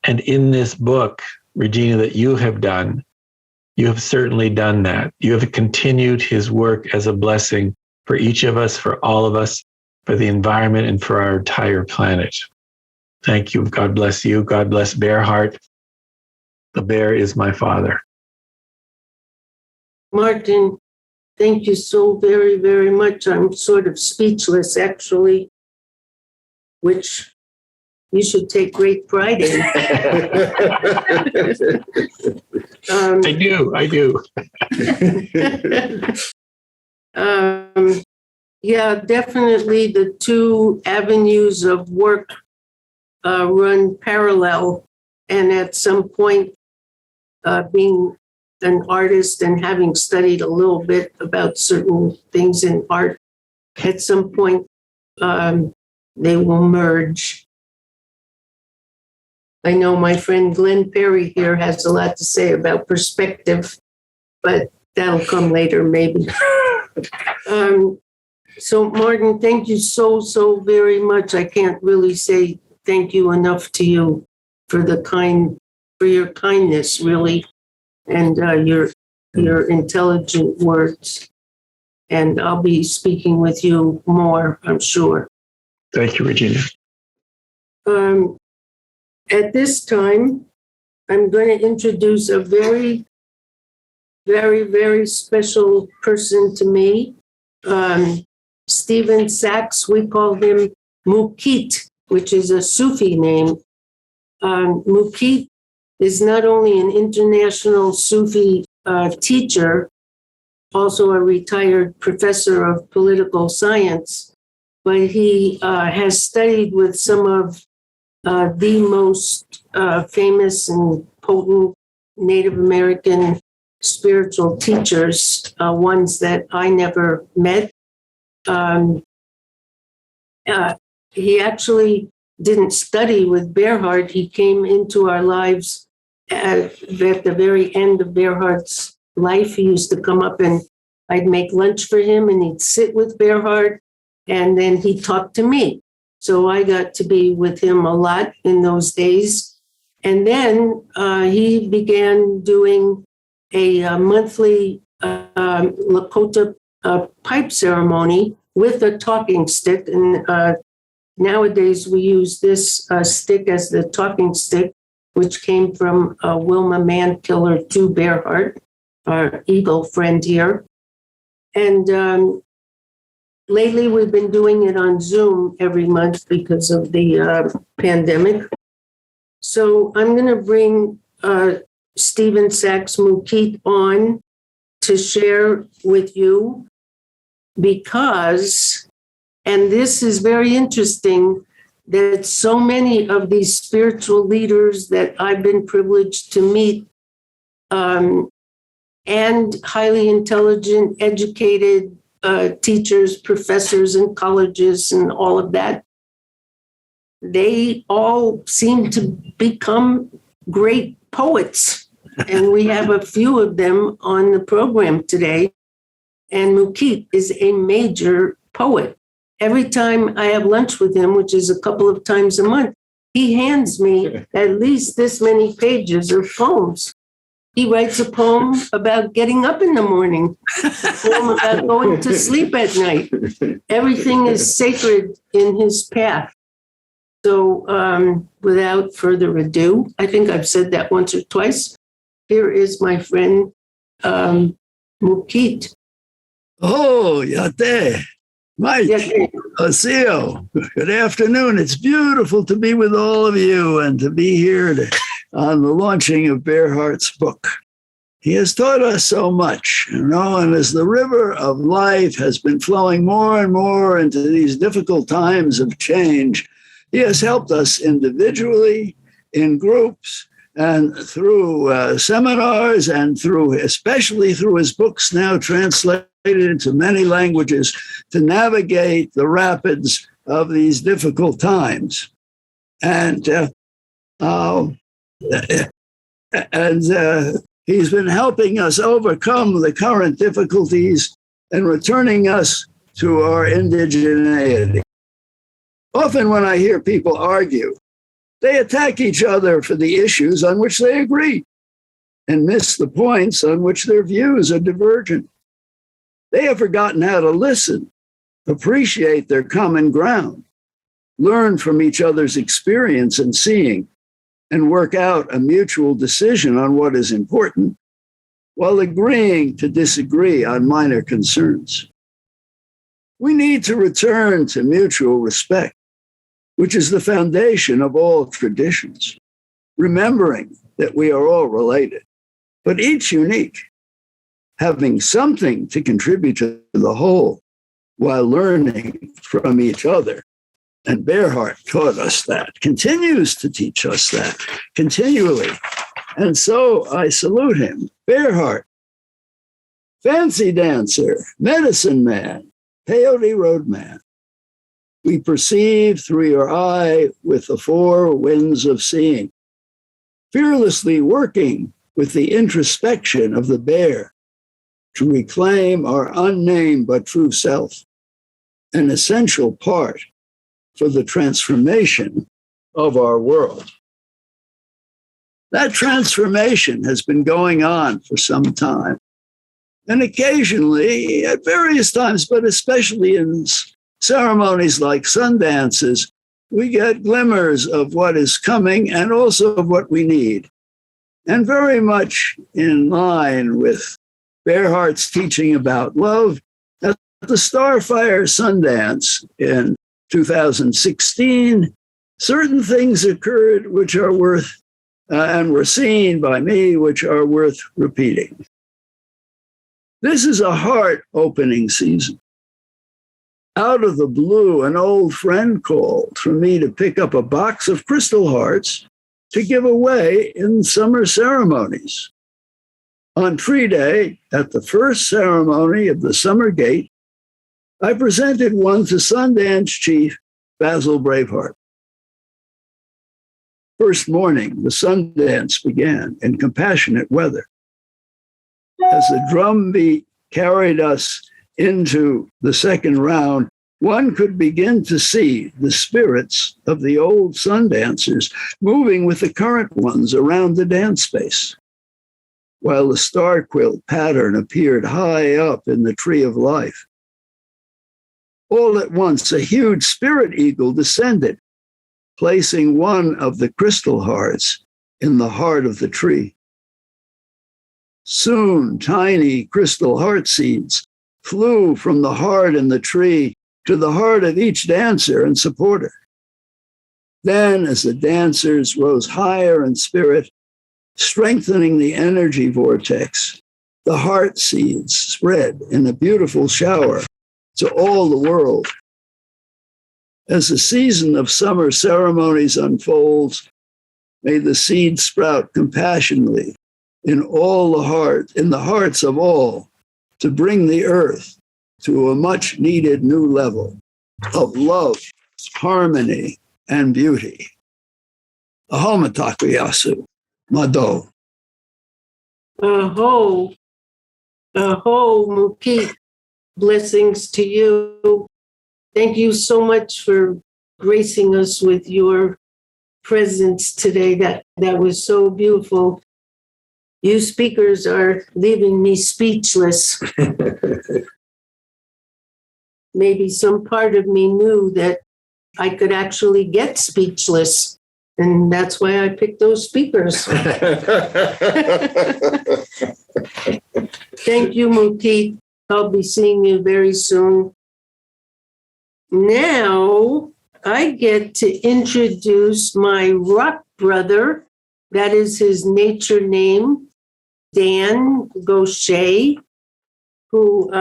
And in this book, Regina, that you have done, you have certainly done that. You have continued his work as a blessing for each of us, for all of us, for the environment, and for our entire planet. Thank you. God bless you. God bless Berhart. The bear is my father. Martin, thank you so very, very much. I'm sort of speechless, actually, which you should take great pride in. I do. Yeah, definitely the two avenues of work run parallel. And at some point, being an artist and having studied a little bit about certain things in art, at some point, they will merge. I know my friend Glenn Perry here has a lot to say about perspective, but that'll come later, maybe. So, Martin, thank you so, so very much. I can't really say thank you enough to you for your kindness, really, and your intelligent words. And I'll be speaking with you more, I'm sure. Thank you, Regina. At this time, I'm going to introduce a very, very, very special person to me. Stephen Sachs, we call him Mukit, which is a Sufi name. Mukit is not only an international Sufi teacher, also a retired professor of political science, but he has studied with some of the most famous and potent Native American spiritual teachers, ones that I never met. He actually didn't study with Berhart. He came into our lives at the very end of Berhart's life. He used to come up and I'd make lunch for him and he'd sit with Berhart and then he'd talk to me. So I got to be with him a lot in those days. And then he began doing a monthly Lakota pipe ceremony with a talking stick. And nowadays we use this stick as the talking stick, which came from Wilma Mankiller to Berhart, our eagle friend here. And lately, we've been doing it on Zoom every month because of the pandemic. So I'm going to bring Stephen Sachs Mukit on to share with you because, and this is very interesting, that so many of these spiritual leaders that I've been privileged to meet and highly intelligent, educated teachers, professors in colleges and all of that, they all seem to become great poets And we have a few of them on the program today. And Mukit is a major poet. Every time I have lunch with him, which is a couple of times a month, he hands me at least this many pages of poems. He writes a poem about getting up in the morning, a poem about going to sleep at night. Everything is sacred in his path. So without further ado, I think I've said that once or twice. Here is my friend Mukit. Oh, Yate. Mike, Osio, good afternoon. It's beautiful to be with all of you and to be here on the launching of Bearhart's book. He has taught us so much, and as the river of life has been flowing more and more into these difficult times of change, he has helped us individually, in groups, and through seminars, and especially through his books now translated into many languages to navigate the rapids of these difficult times. And he's been helping us overcome the current difficulties and returning us to our indigeneity. Often when I hear people argue, they attack each other for the issues on which they agree and miss the points on which their views are divergent. They have forgotten how to listen, appreciate their common ground, learn from each other's experience and seeing, and work out a mutual decision on what is important, while agreeing to disagree on minor concerns. We need to return to mutual respect, which is the foundation of all traditions, remembering that we are all related, but each unique, having something to contribute to the whole while learning from each other. And Bearhart taught us that, continues to teach us that continually. And so I salute him. Bearhart, fancy dancer, medicine man, peyote roadman. We perceive through your eye with the four winds of seeing, fearlessly working with the introspection of the bear to reclaim our unnamed but true self, an essential part for the transformation of our world. That transformation has been going on for some time. And occasionally, at various times, but especially in ceremonies like sun dances, we get glimmers of what is coming and also of what we need. And very much in line with Bearhart's teaching about love, at the Starfire Sundance in 2016, certain things occurred which are worth, and were seen by me, which are worth repeating. This is a heart-opening season. Out of the blue, an old friend called for me to pick up a box of crystal hearts to give away in summer ceremonies. On Tree Day, at the first ceremony of the Summer Gate, I presented one to Sundance Chief Basil Braveheart. First morning, the Sundance began in compassionate weather. As the drumbeat carried us into the second round, one could begin to see the spirits of the old sun dancers moving with the current ones around the dance space, while the star quilt pattern appeared high up in the tree of life. All at once, a huge spirit eagle descended, placing one of the crystal hearts in the heart of the tree. Soon, tiny crystal heart seeds flew from the heart in the tree to the heart of each dancer and supporter. Then, as the dancers rose higher in spirit, strengthening the energy vortex, the heart seeds spread in a beautiful shower to all the world. As the season of summer ceremonies unfolds, may the seed sprout compassionately in the hearts of all, to bring the earth to a much needed new level of love, harmony, and beauty. Ahomataku Yasu, Mado. Aho, Mukit. Blessings to you. Thank you so much for gracing us with your presence today. That was so beautiful. You speakers are leaving me speechless. Maybe some part of me knew that I could actually get speechless, and that's why I picked those speakers. Thank you, Mukit. I'll be seeing you very soon. Now I get to introduce my rock brother. That is his nature name, Dan Gaucher, who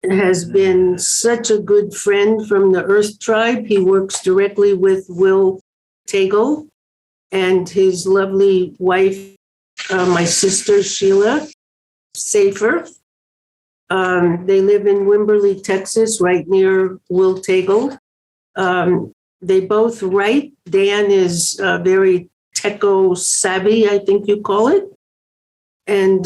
has been such a good friend from the Earth Tribe. He works directly with Will Tagle and his lovely wife, my sister Sheila Safer. They live in Wimberley, Texas, right near Will Tagle. They both write. Dan is very techo savvy, I think you call it. And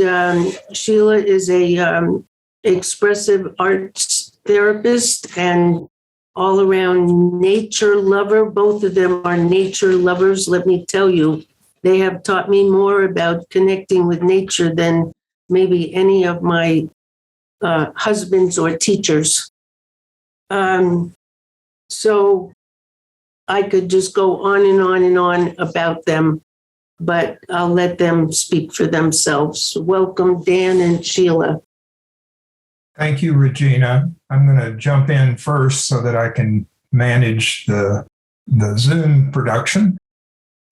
Sheila is a expressive arts therapist and all around nature lover. Both of them are nature lovers. Let me tell you, they have taught me more about connecting with nature than maybe any of my husbands or teachers. So I could just go on and on and on about them, but I'll let them speak for themselves. Welcome, Dan and Sheila. Thank you, Regina. I'm going to jump in first so that I can manage the Zoom production.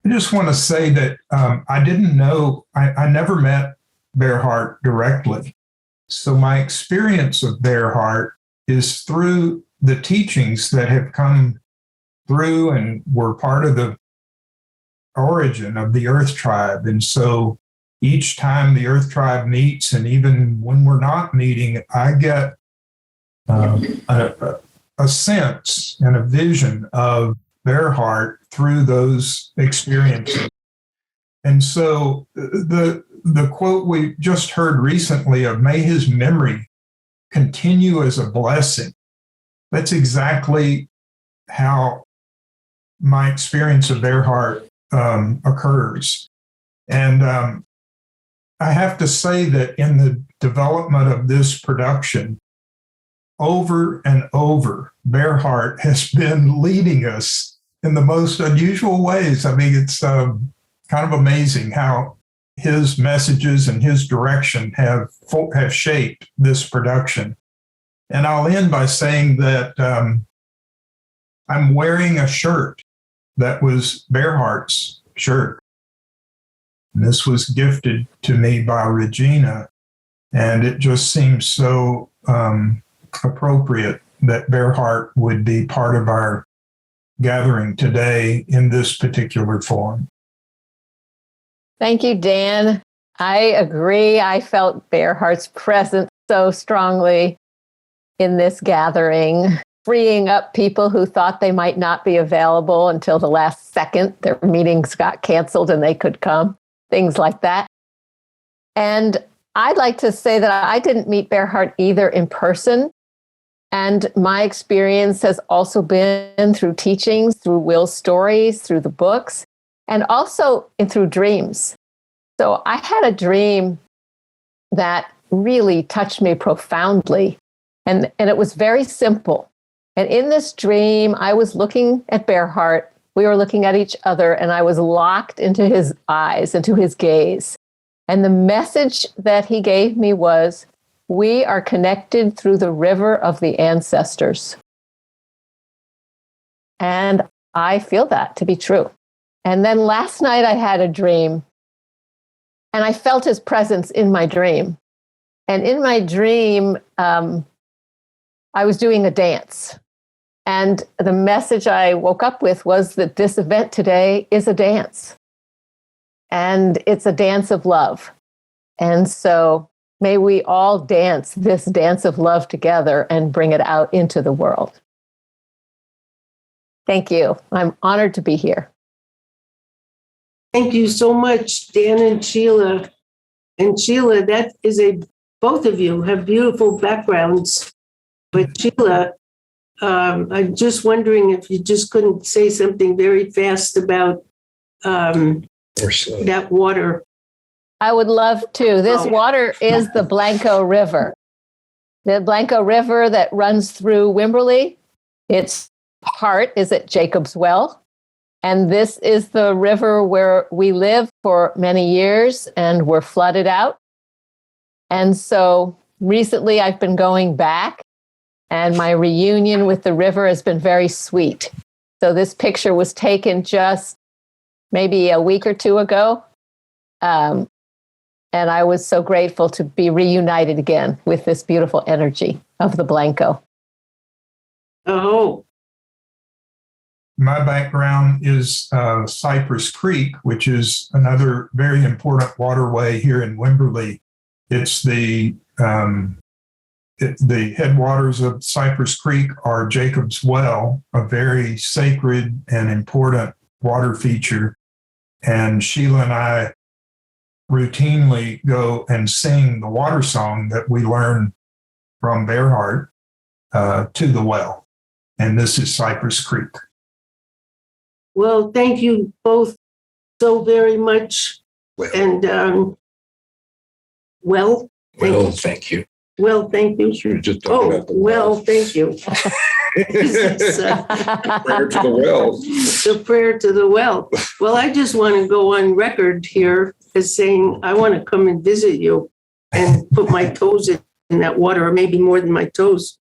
I just want to say that I didn't know, I never met Bearhart directly. So my experience of Bearhart is through the teachings that have come through and were part of the origin of the Earth Tribe. And so each time the Earth Tribe meets, and even when we're not meeting, I get a sense and a vision of Bearhart through those experiences. And so the quote we just heard recently of "May his memory continue as a blessing," that's exactly how my experience of Bearhart occurs. And I have to say that in the development of this production, over and over, Bearhart has been leading us in the most unusual ways. I mean, it's kind of amazing how his messages and his direction have shaped this production. And I'll end by saying that I'm wearing a shirt that was Bearhart's shirt. And this was gifted to me by Regina, and it just seems so appropriate that Bearhart would be part of our gathering today in this particular form. Thank you, Dan. I agree. I felt Bearhart's presence so strongly in this gathering, freeing up people who thought they might not be available until the last second. Their meetings got canceled and they could come, things like that. And I'd like to say that I didn't meet Bearhart either in person. And my experience has also been through teachings, through Will's stories, through the books, and also through dreams. So I had a dream that really touched me profoundly, and it was very simple. And in this dream, I was looking at Bearhart. We were looking at each other, and I was locked into his eyes, into his gaze. And the message that he gave me was, we are connected through the river of the ancestors. And I feel that to be true. And then last night I had a dream, and I felt his presence in my dream. And in my dream, I was doing a dance. And the message I woke up with was that this event today is a dance. And it's a dance of love. And so may we all dance this dance of love together and bring it out into the world. Thank you. I'm honored to be here. Thank you so much, Dan and Sheila. And Sheila, both of you have beautiful backgrounds. But Sheila, I'm just wondering if you just couldn't say something very fast about that water. I would love to. This water is the Blanco River. The Blanco River that runs through Wimberley. Its heart is at Jacob's Well. And this is the river where we lived for many years and were flooded out. And so recently I've been going back, and my reunion with the river has been very sweet. So this picture was taken just maybe a week or two ago. And I was so grateful to be reunited again with this beautiful energy of the Blanco. Oh, My background is Cypress Creek, which is another very important waterway here in Wimberley. It's the headwaters of Cypress Creek are Jacob's Well, a very sacred and important water feature. And Sheila and I routinely go and sing the water song that we learn from Bearheart to the well. And this is Cypress Creek. well, thank you both so very much. And Thank you. Well, thank you. You were just talking about the well. Thank you. This is, Prayer to the well. the prayer to the well. Well, I just want to go on record here as saying I want to come and visit you and put my toes in that water, or maybe more than my toes.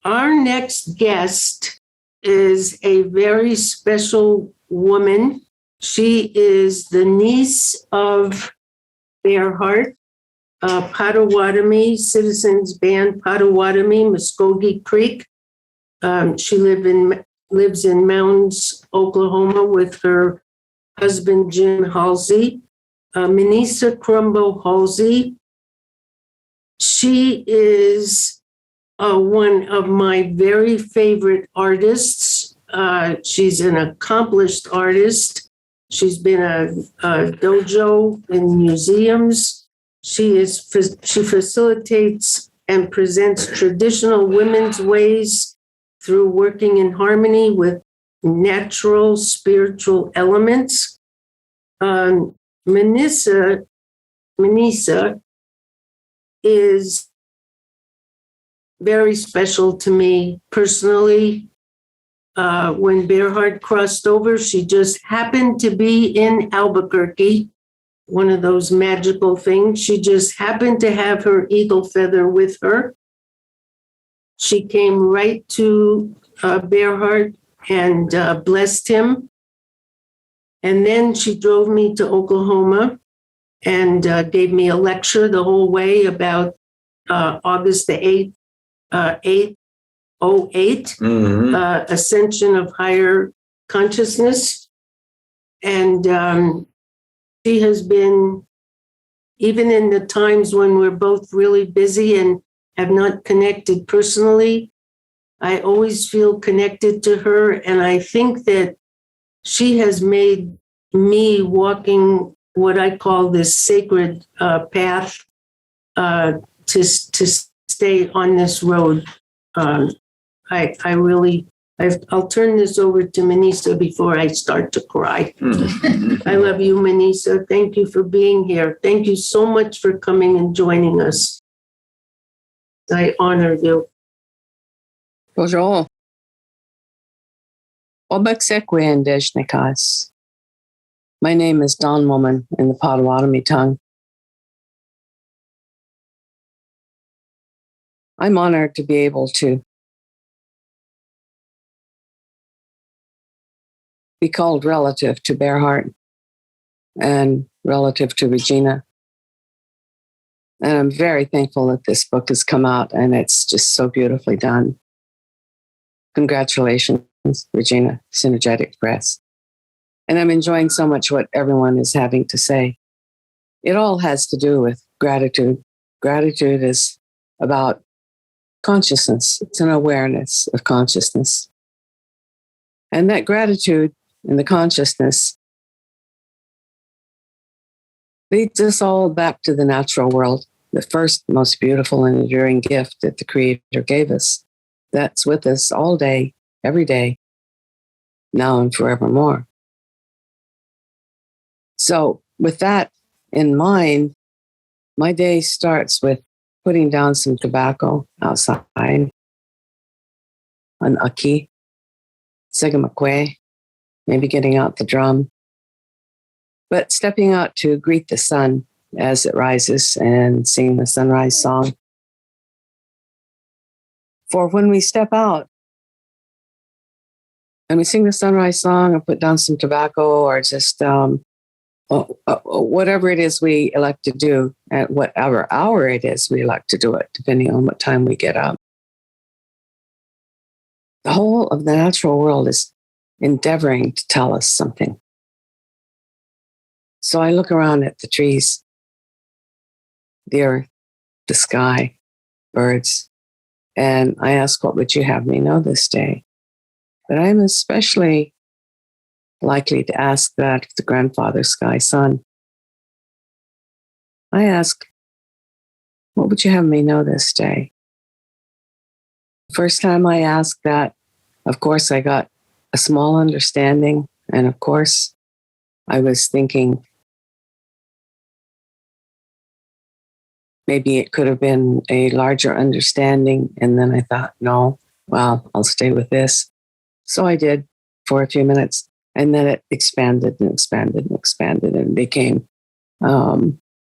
Our next guest is a very special woman. She is the niece of Bearheart, Potawatomi Citizens Band, Potawatomi, Muskogee Creek. She lives in Mounds, Oklahoma with her husband, Jim Halsey. Manisa Crumbo Halsey. She is one of my very favorite artists. She's an accomplished artist. She's been a dojo in museums. She facilitates and presents traditional women's ways through working in harmony with natural spiritual elements. Manisa is very special to me personally. When Bearheart crossed over, she just happened to be in Albuquerque, one of those magical things. She just happened to have her eagle feather with her. She came right to Bearheart and blessed him. And then she drove me to Oklahoma and gave me a lecture the whole way about August the 8th, 808, Ascension of Higher Consciousness. And she has been, even in the times when we're both really busy and have not connected personally, I always feel connected to her. And I think that she has made me walking what I call this sacred path to stay on this road. I'll turn this over to Manisa before I start to cry. I love you, Manisa. Thank you for being here. Thank you so much for coming and joining us. I honor you. Bonjour. Obaksekwendesh. My name is Don Woman in the Potawatomi tongue. I'm honored to be able to be called relative to Bearheart and relative to Regina. And I'm very thankful that this book has come out and it's just so beautifully done. Congratulations, Regina, Synergetic Press. And I'm enjoying so much what everyone is having to say. It all has to do with gratitude. Gratitude is about consciousness. It's an awareness of consciousness. And that gratitude and the consciousness leads us all back to the natural world, the first most beautiful and enduring gift that the Creator gave us. That's with us all day, every day, now and forevermore. So, with that in mind, my day starts with putting down some tobacco outside, an aki, segamakwe, maybe getting out the drum, but stepping out to greet the sun as it rises and sing the sunrise song. For when we step out and we sing the sunrise song and put down some tobacco or just whatever it is we elect to do at whatever hour it is we elect to do it, depending on what time we get up. The whole of the natural world is endeavoring to tell us something. So I look around at the trees, the earth, the sky, birds, and I ask, what would you have me know this day? But I'm especially likely to ask that of the grandfather sky sun. I ask, what would you have me know this day? First time I asked that, of course, I got a small understanding. And of course, I was thinking maybe it could have been a larger understanding. And then I thought, no, well, I'll stay with this. So I did for a few minutes. And then it expanded and expanded and expanded and became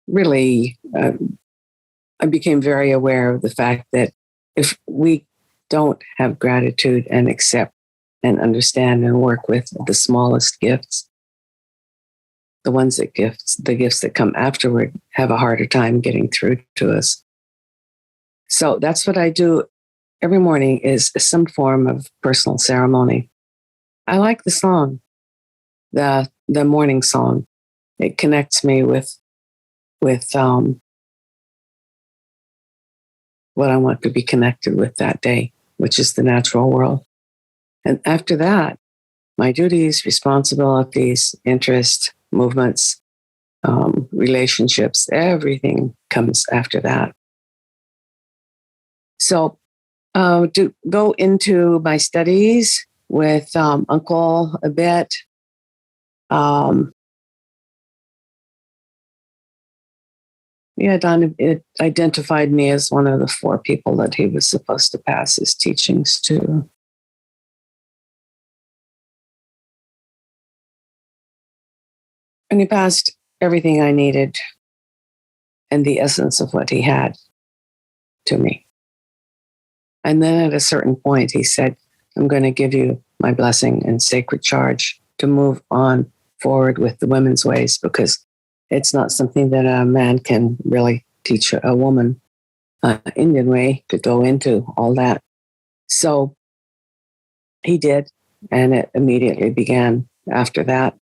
really, I became very aware of the fact that if we don't have gratitude and accept and understand and work with the smallest gifts, the gifts that come afterward have a harder time getting through to us. So that's what I do every morning, is some form of personal ceremony. I like the song. The morning song. It connects me with what I want to be connected with that day, which is the natural world. And after that, my duties, responsibilities, interests, movements, relationships, everything comes after that. So to go into my studies with Uncle a bit, Don, it identified me as one of the 4 people that he was supposed to pass his teachings to. And he passed everything I needed and the essence of what he had to me. And then at a certain point, he said, I'm going to give you my blessing and sacred charge to move on forward with the women's ways, because it's not something that a man can really teach a woman. Indian way to go into all that. So he did, and it immediately began after that.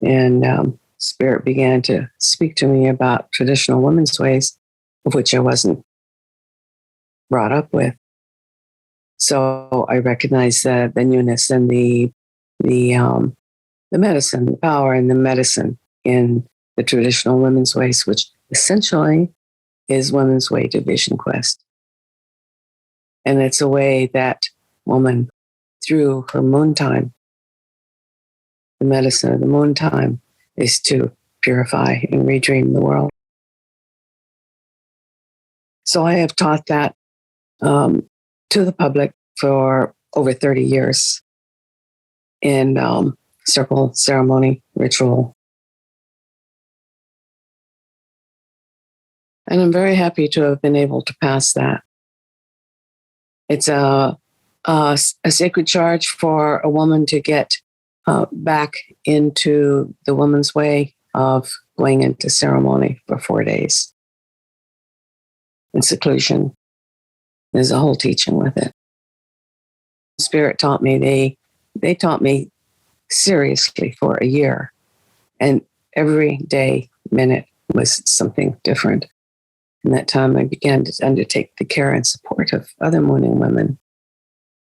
And Spirit began to speak to me about traditional women's ways, of which I wasn't brought up with. So I recognized the newness and the medicine, the power and the medicine in the traditional women's ways, which essentially is Women's Way to Vision Quest. And it's a way that woman, through her moon time, the medicine of the moon time is to purify and redream the world. So I have taught that to the public for over 30 years in circle, ceremony, ritual. And I'm very happy to have been able to pass that. It's a sacred charge for a woman to get back into the woman's way of going into ceremony for 4 days in seclusion. There's a whole teaching with it. Spirit taught me, they taught me seriously for a year. And every day, minute was something different. In that time, I began to undertake the care and support of other mooning women.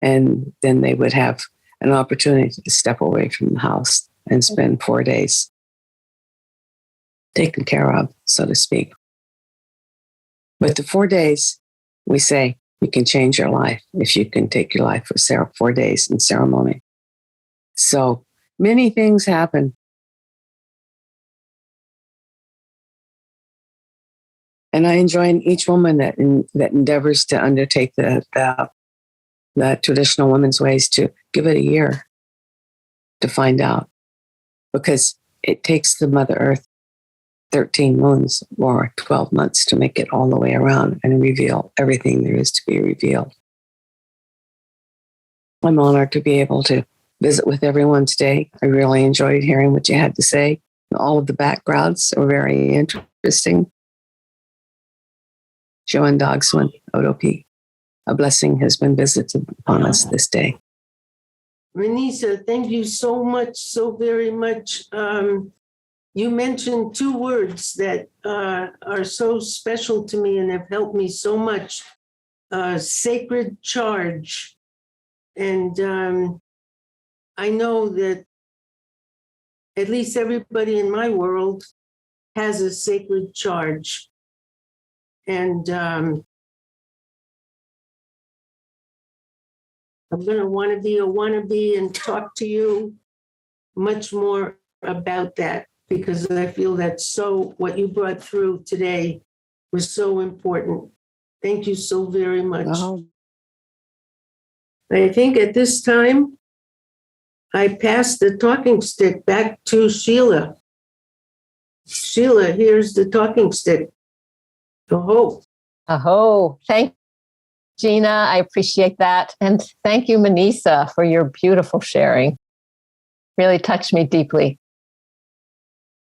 And then they would have an opportunity to step away from the house and spend 4 days taken care of, so to speak. But the 4 days, we say, you can change your life if you can take your life for 4 days in ceremony. So many things happen. And I enjoin each woman that endeavors to undertake the traditional women's ways to give it a year to find out. Because it takes the Mother Earth 13 moons or 12 months to make it all the way around and reveal everything there is to be revealed. I'm honored to be able to visit with everyone today. I really enjoyed hearing what you had to say. All of the backgrounds are very interesting. Joan Dogswin, Odopi, a blessing has been visited upon us this day. Renisa, thank you so much, so very much. You mentioned two words that are so special to me and have helped me so much. Sacred charge. And I know that at least everybody in my world has a sacred charge. And I'm going to want to be a wannabe and talk to you much more about that, because I feel that what you brought through today was so important. Thank you so very much. Oh. I think at this time, I pass the talking stick back to Sheila. Sheila, here's the talking stick. Aho. Aho. Thank you, Gina. I appreciate that. And thank you, Manisa, for your beautiful sharing. Really touched me deeply.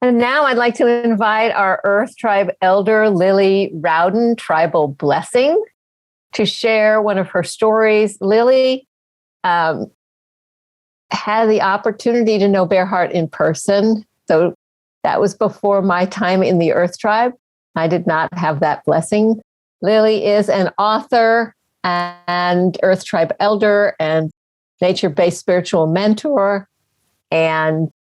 And now I'd like to invite our Earth Tribe elder, Lily Rowden, Tribal Blessing, to share one of her stories. Lily had the opportunity to know Bearheart in person. So that was before my time in the Earth Tribe. I did not have that blessing. Lily is an author and Earth Tribe elder and nature-based spiritual mentor and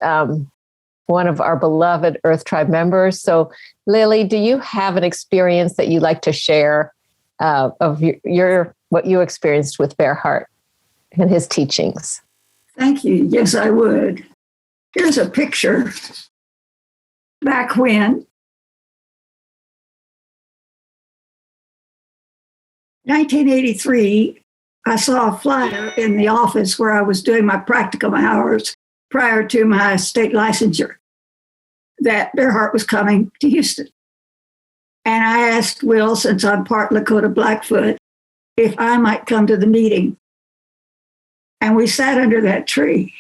one of our beloved Earth Tribe members. So Lily, do you have an experience that you'd like to share of your what you experienced with Bearheart and his teachings? Thank you. Yes, I would. Here's a picture back when 1983, I saw a flyer in the office where I was doing my practicum hours prior to my state licensure that Bearheart was coming to Houston. And I asked Will, since I'm part Lakota Blackfoot, if I might come to the meeting. And we sat under that tree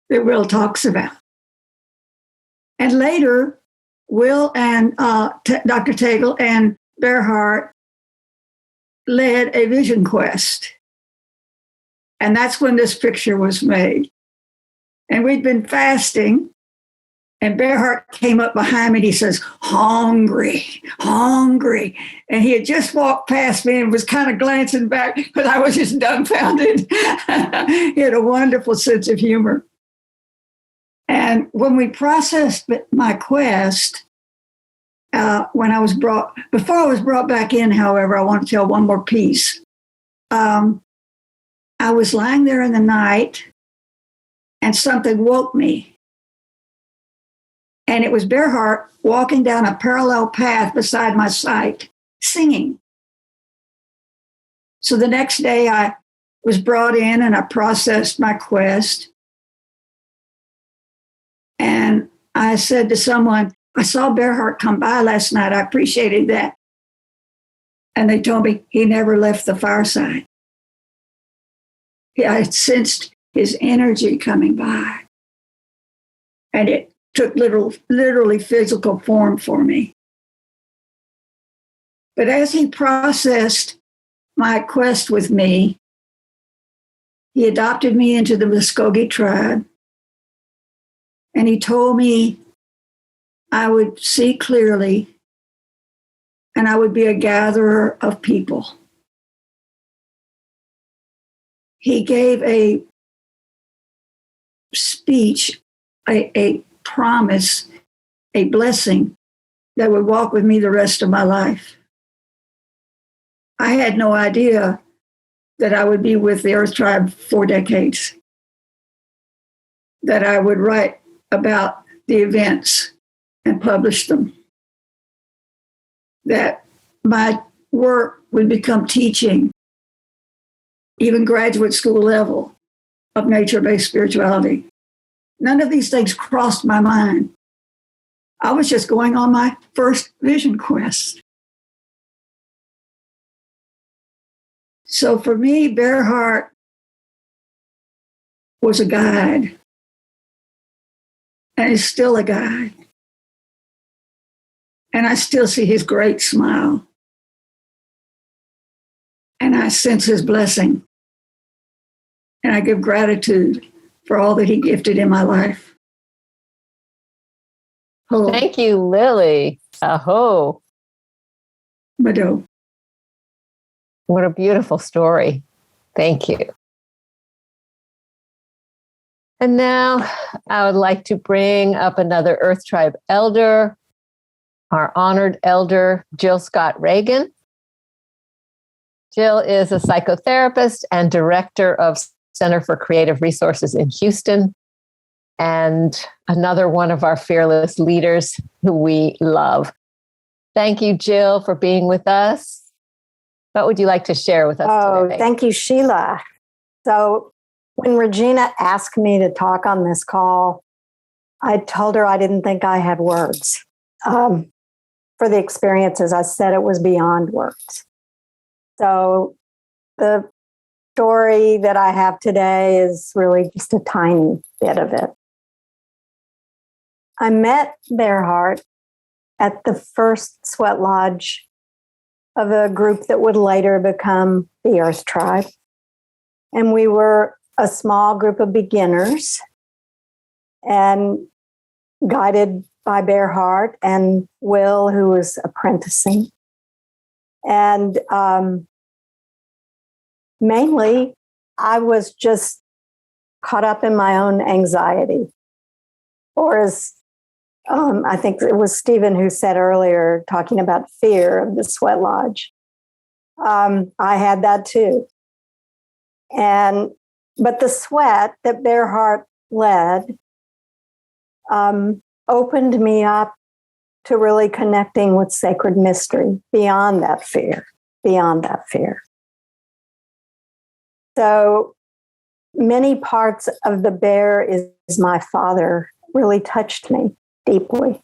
that Will talks about. And later, Will and Dr. Tagle and Bearheart led a vision quest. And that's when this picture was made. And we'd been fasting, and Bearheart came up behind me and he says, "Hungry, hungry." And he had just walked past me and was kind of glancing back because I was just dumbfounded. He had a wonderful sense of humor. And when we processed my quest, before I was brought back in, however, I want to tell one more piece. I was lying there in the night and something woke me. And it was Bearheart walking down a parallel path beside my sight, singing. So the next day I was brought in and I processed my quest. And I said to someone, "I saw Bearheart come by last night. I appreciated that." And they told me he never left the fireside. I sensed his energy coming by. And it took literally physical form for me. But as he processed my quest with me, he adopted me into the Muskogee tribe. And he told me I would see clearly and I would be a gatherer of people. He gave a speech, a promise, a blessing that would walk with me the rest of my life. I had no idea that I would be with the Earth Tribe 4 decades, that I would write about the events and publish them, that my work would become teaching, even graduate school level of nature-based spirituality. None of these things crossed my mind. I was just going on my first vision quest. So for me, Bearheart was a guide, and is still a guide. And I still see his great smile. And I sense his blessing. And I give gratitude for all that he gifted in my life. Ho. Thank you, Lily. Aho. Mado. What a beautiful story. Thank you. And now I would like to bring up another Earth Tribe elder, our honored elder, Jill Scott Reagan. Jill is a psychotherapist and director of Center for Creative Resources in Houston, and another one of our fearless leaders who we love. Thank you, Jill, for being with us. What would you like to share with us today? Thank you, Sheila. So when Regina asked me to talk on this call, I told her I didn't think I had words for the experiences. I said it was beyond words. So the story that I have today is really just a tiny bit of it. I met Bearheart at the first sweat lodge of a group that would later become the Earth Tribe. And we were a small group of beginners and guided by Bearheart and Will, who was apprenticing. And mainly, I was just caught up in my own anxiety. Or as I think it was Stephen who said earlier, talking about fear of the sweat lodge. I had that too. But the sweat that Bearheart led opened me up to really connecting with sacred mystery beyond that fear. So many parts of the Bear is my father really touched me deeply.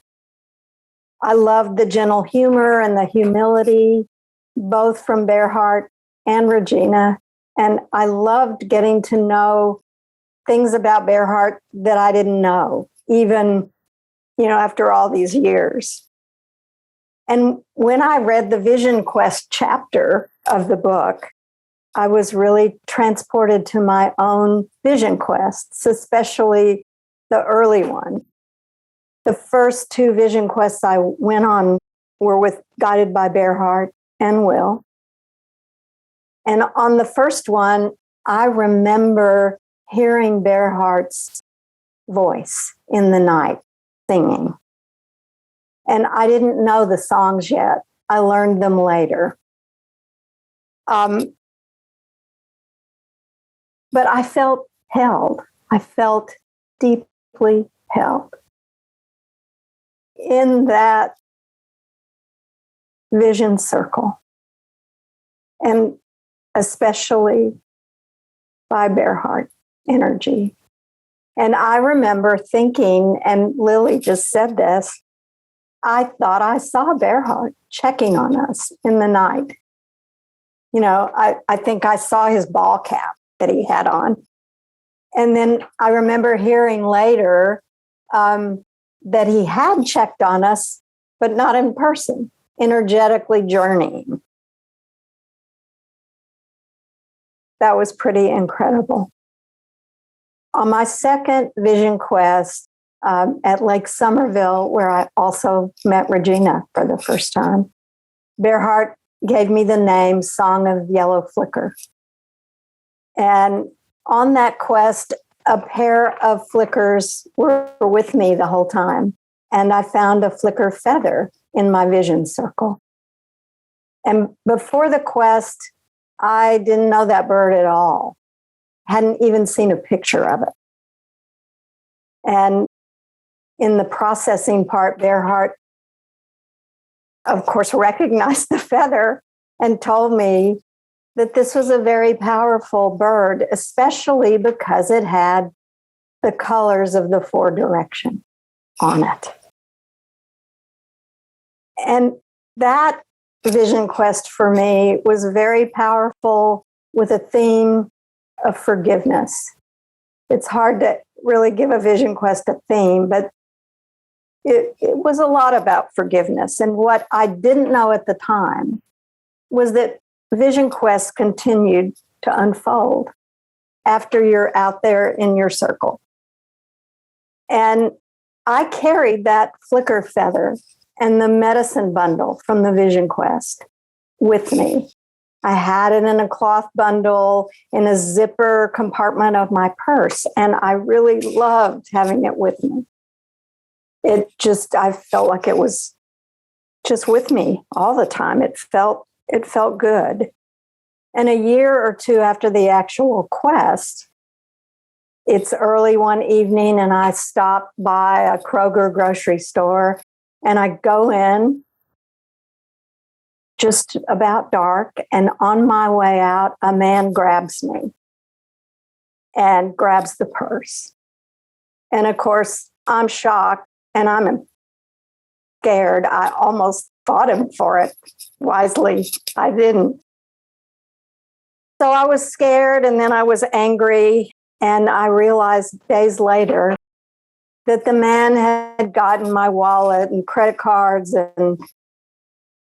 I loved the gentle humor and the humility, both from Bearheart and Regina. And I loved getting to know things about Bearheart that I didn't know, even, after all these years. And when I read the Vision Quest chapter of the book, I was really transported to my own vision quests, especially the early one. The first 2 vision quests I went on were guided by Bearheart and Will. And on the first one, I remember hearing Bearheart's voice in the night singing. And I didn't know the songs yet. I learned them later. But I felt held. I felt deeply held in that vision circle, and especially by Bearheart energy. And I remember thinking, and Lily just said this, I thought I saw Bearheart checking on us in the night. I think I saw his ball cap that he had on. And then I remember hearing later that he had checked on us, but not in person, energetically journeying. That was pretty incredible. On my second vision quest at Lake Somerville, where I also met Regina for the first time, Bearheart gave me the name Song of Yellow Flicker. And on that quest, a pair of flickers were with me the whole time. and I found a flicker feather in my vision circle. And before the quest, I didn't know that bird at all, hadn't even seen a picture of it. And in the processing part, Bearheart, of course, recognized the feather and told me that this was a very powerful bird, especially because it had the colors of the 4 direction on it. And that vision quest for me was very powerful with a theme of forgiveness. It's hard to really give a vision quest a theme, but it was a lot about forgiveness. And what I didn't know at the time was that vision quests continued to unfold after you're out there in your circle. And I carried that flicker feather and the medicine bundle from the vision quest with me. I had it in a cloth bundle in a zipper compartment of my purse, and I really loved having it with me. I felt like it was just with me all the time. It felt good. And a year or two after the actual quest, it's early one evening, and I stop by a Kroger grocery store, and I go in just about dark, and on my way out, a man grabs me and grabs the purse. And of course, I'm shocked and I'm scared. I almost fought him for it. Wisely, I didn't. So I was scared, and then I was angry, and I realized days later that the man had gotten my wallet and credit cards and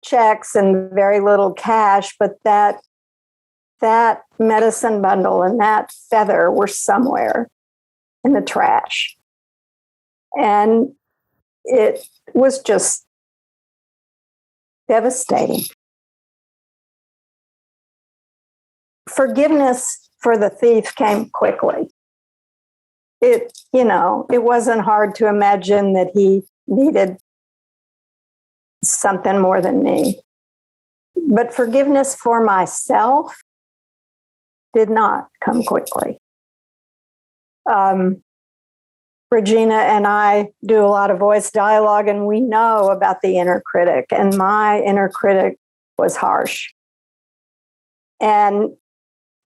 checks and very little cash, but that medicine bundle and that feather were somewhere in the trash. And it was just devastating. Forgiveness for the thief came quickly. It wasn't hard to imagine that he needed something more than me. But forgiveness for myself did not come quickly. Regina and I do a lot of voice dialogue, and we know about the inner critic, and my inner critic was harsh. And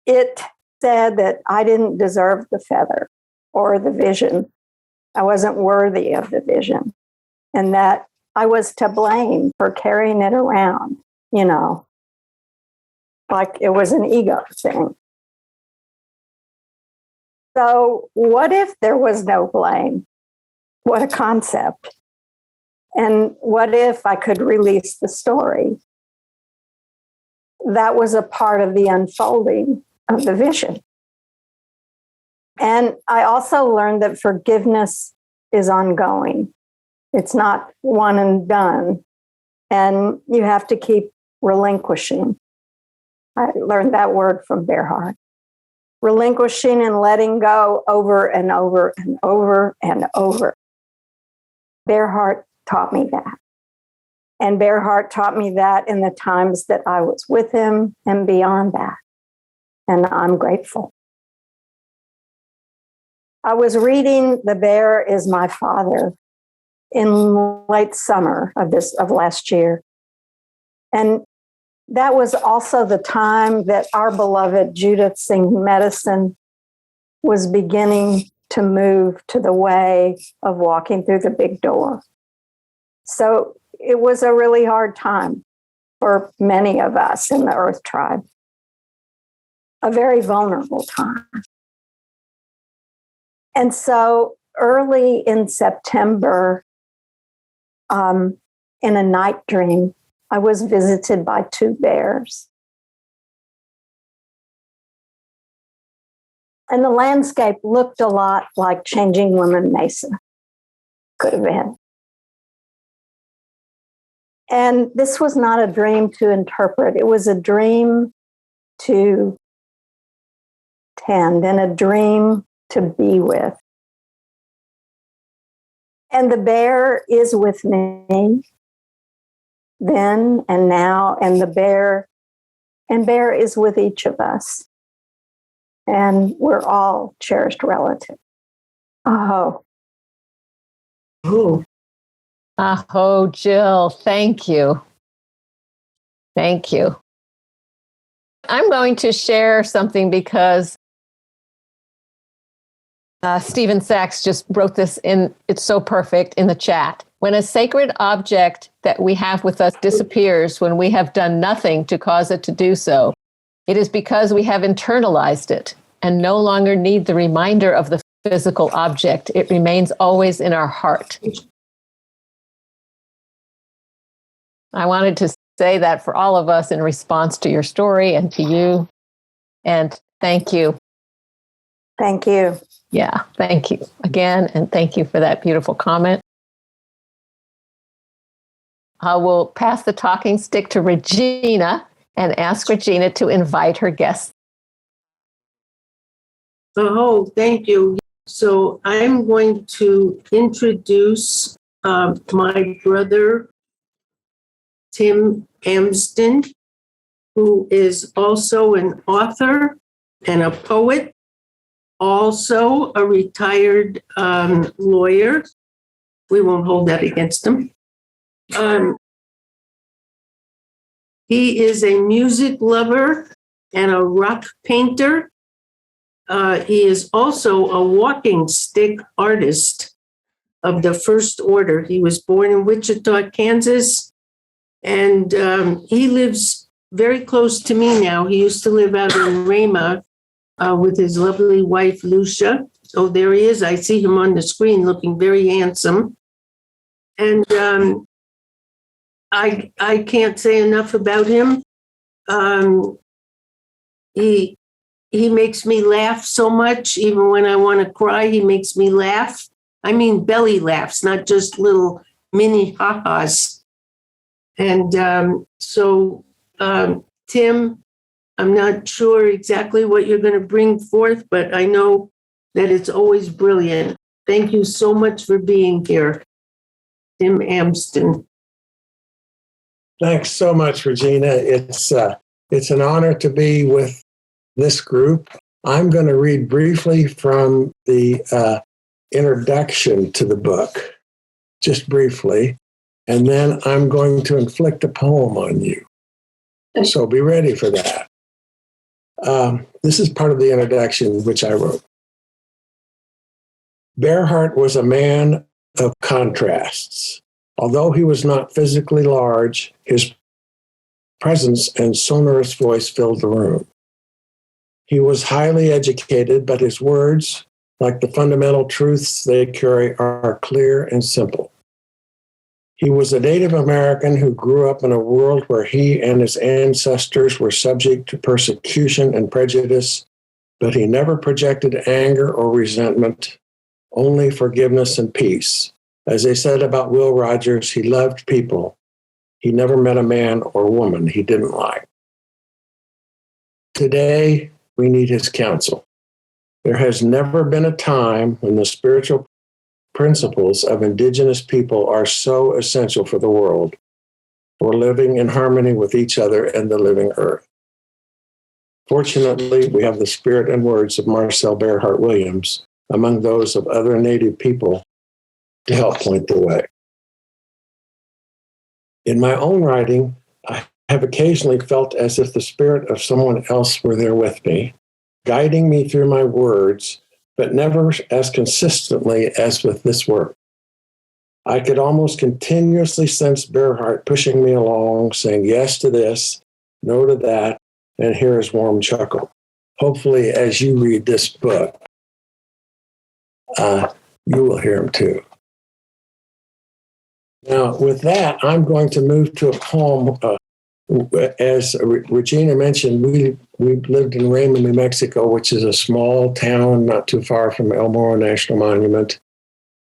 it said that I didn't deserve the feather or the vision. I wasn't worthy of the vision, and that I was to blame for carrying it around, like it was an ego thing. So what if there was no blame? What a concept. And what if I could release the story? That was a part of the unfolding of the vision. And I also learned that forgiveness is ongoing. It's not one and done. And you have to keep relinquishing. I learned that word from Bearheart. Relinquishing and letting go over and over and over and over. Bearheart taught me that. And Bearheart taught me that in the times that I was with him and beyond that. And I'm grateful. I was reading The Bear is My Father in late summer of last year. And that was also the time that our beloved Judith Singh Medicine was beginning to move to the way of walking through the big door. So it was a really hard time for many of us in the Earth Tribe, a very vulnerable time. And so early in September, in a night dream, I was visited by 2 bears. And the landscape looked a lot like Changing Woman Mesa. Could have been. And this was not a dream to interpret. It was a dream to tend and a dream to be with. And the bear is with me then and now, and bear is with each of us. And we're all cherished relatives. Oh. Oh. Oh, Jill, thank you. Thank you. I'm going to share something because Stephen Sachs just wrote this in, it's so perfect, in the chat. When a sacred object that we have with us disappears when we have done nothing to cause it to do so, it is because we have internalized it and no longer need the reminder of the physical object. It remains always in our heart. I wanted to say that for all of us in response to your story and to you. And thank you. Thank you. Yeah, thank you again. And thank you for that beautiful comment. I will pass the talking stick to Regina and ask Regina to invite her guests. Oh, thank you. So I'm going to introduce my brother, Tim Amsden, who is also an author and a poet, also a retired lawyer. We won't hold that against him. He is a music lover and a rock painter. He is also a walking stick artist of the first order. He was born in Wichita, Kansas, and he lives very close to me now. He used to live out in Rama with his lovely wife, Lucia. Oh, there he is. I see him on the screen looking very handsome. And I can't say enough about him. He makes me laugh so much. Even when I want to cry, he makes me laugh. I mean, belly laughs, not just little mini ha-has. And Tim, I'm not sure exactly what you're going to bring forth, but I know that it's always brilliant. Thank you so much for being here, Tim Amsden. Thanks so much, Regina. It's an honor to be with this group. I'm going to read briefly from the introduction to the book, just briefly, and then I'm going to inflict a poem on you. So be ready for that. This is part of the introduction which I wrote. Bearhart was a man of contrasts. Although he was not physically large, his presence and sonorous voice filled the room. He was highly educated, but his words, like the fundamental truths they carry, are clear and simple. He was a Native American who grew up in a world where he and his ancestors were subject to persecution and prejudice, but he never projected anger or resentment, only forgiveness and peace. As they said about Will Rogers, he loved people. He never met a man or woman he didn't like. Today, we need his counsel. There has never been a time when the spiritual principles of indigenous people are so essential for the world, for living in harmony with each other and the living earth. Fortunately, we have the spirit and words of Marcel Bearhart Williams among those of other Native people to help point the way. In my own writing, I have occasionally felt as if the spirit of someone else were there with me, guiding me through my words, but never as consistently as with this work. I could almost continuously sense Bearhart pushing me along, saying yes to this, no to that, and hear his warm chuckle. Hopefully, as you read this book, you will hear him too. Now, with that, I'm going to move to a poem. As Regina mentioned, we lived in Rama, New Mexico, which is a small town not too far from El Morro National Monument,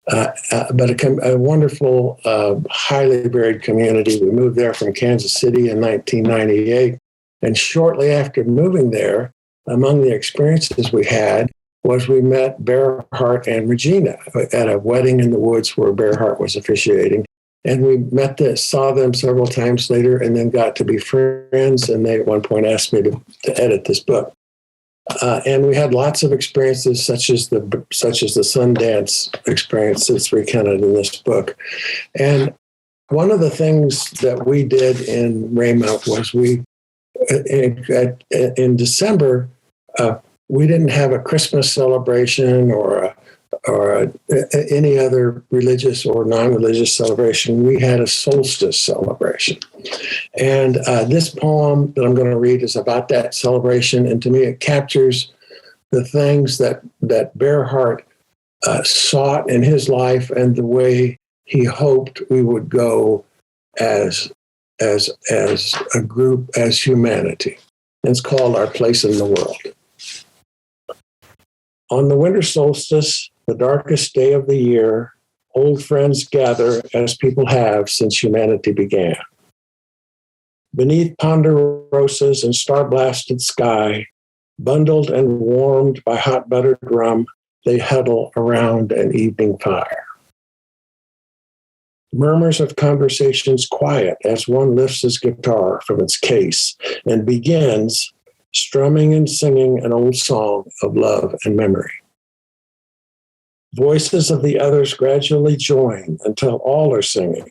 but a wonderful, highly varied community. We moved there from Kansas City in 1998. And shortly after moving there, among the experiences we had was we met Bearhart and Regina at a wedding in the woods where Bearhart was officiating. And we saw them several times later, and then got to be friends. And they at one point asked me to edit this book. And we had lots of experiences, such as the Sundance experience that's recounted in this book. And one of the things that we did in Raymount was in December, we didn't have a Christmas celebration or any other religious or non-religious celebration. We had a solstice celebration. And this poem that I'm going to read is about that celebration. And to me, it captures the things that Bearhart sought in his life and the way he hoped we would go as a group, as humanity. And it's called Our Place in the World. On the winter solstice, the darkest day of the year, old friends gather as people have since humanity began. Beneath ponderosas and star-blasted sky, bundled and warmed by hot buttered rum, they huddle around an evening fire. Murmurs of conversations quiet as one lifts his guitar from its case and begins strumming and singing an old song of love and memory. Voices of the others gradually join until all are singing,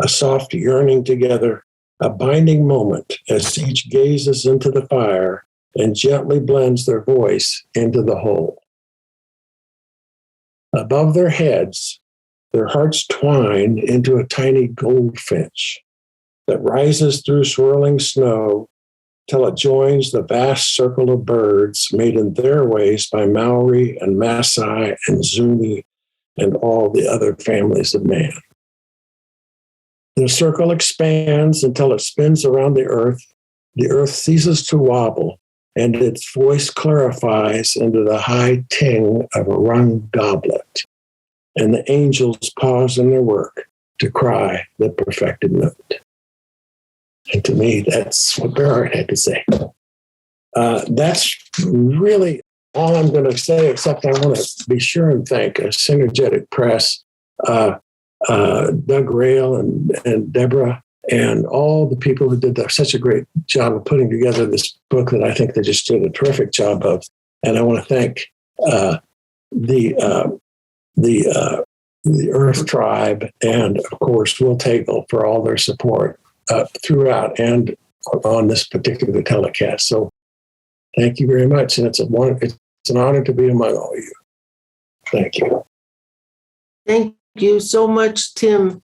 a soft yearning together, a binding moment as each gazes into the fire and gently blends their voice into the whole. Above their heads, their hearts twine into a tiny goldfinch that rises through swirling snow till it joins the vast circle of birds made in their ways by Maori and Maasai and Zuni and all the other families of man. The circle expands until it spins around the earth ceases to wobble, and its voice clarifies into the high ting of a rung goblet, and the angels pause in their work to cry the perfected note. And to me, that's what Bearhart had to say. That's really all I'm going to say, except I want to be sure and thank Synergetic Press, Doug Rail and Deborah, and all the people who did such a great job of putting together this book that I think they just did a terrific job of. And I want to thank the Earth Tribe and, of course, Will Tagle for all their support throughout and on this particular telecast. So thank you very much. And it's an honor to be among all of you. Thank you. Thank you so much, Tim.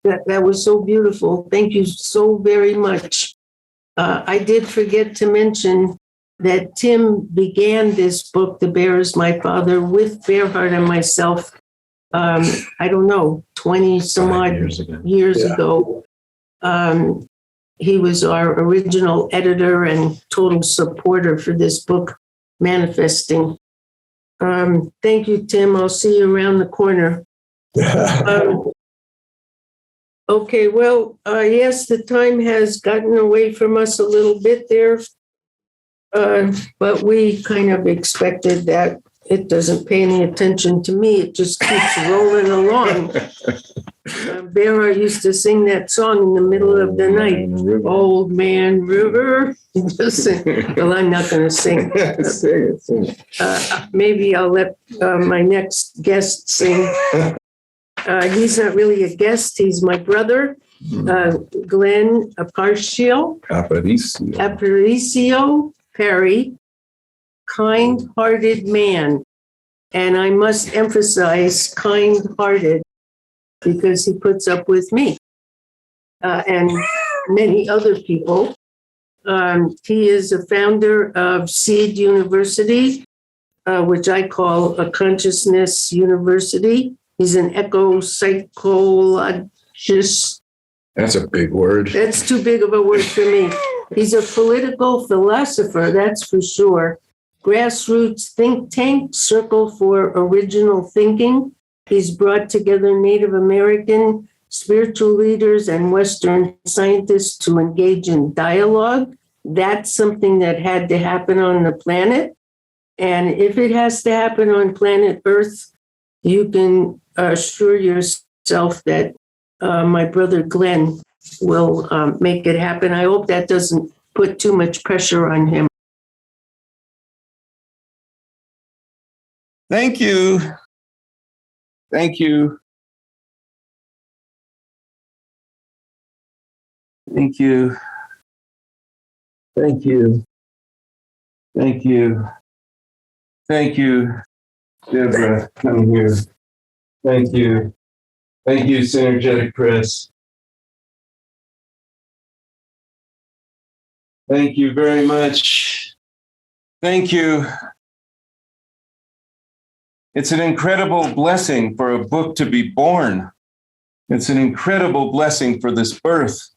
That was so beautiful. Thank you so very much. I did forget to mention that Tim began this book, The Bear is My Father, with Bearhart and myself, I don't know, 20 some odd years ago. He was our original editor and total supporter for this book, Manifesting. Thank you, Tim. I'll see you around the corner. Okay, well, yes, the time has gotten away from us a little bit there, but we kind of expected that. It doesn't pay any attention to me. It just keeps rolling along. Bearhart used to sing that song in the middle of the night. Old Man River. Well, I'm not going to sing. Maybe I'll let my next guest sing. He's not really a guest. He's my brother, Glenn Aparicio Perry. Kind-hearted man. And I must emphasize kind-hearted because he puts up with me and many other people. He is a founder of Seed University, which I call a consciousness university. He's an eco-psychologist. That's a big word. That's too big of a word for me. He's a political philosopher, that's for sure. Grassroots think tank, Circle for Original Thinking. He's brought together Native American spiritual leaders and Western scientists to engage in dialogue. That's something that had to happen on the planet. And if it has to happen on planet Earth, you can assure yourself that my brother Glenn will make it happen. I hope that doesn't put too much pressure on him. Thank you. Thank you. Thank you. Thank you. Thank you. Thank you, Deborah. Come here. Thank you. Thank you, Synergetic Press. Thank you very much. Thank you. It's an incredible blessing for a book to be born. It's an incredible blessing for this birth.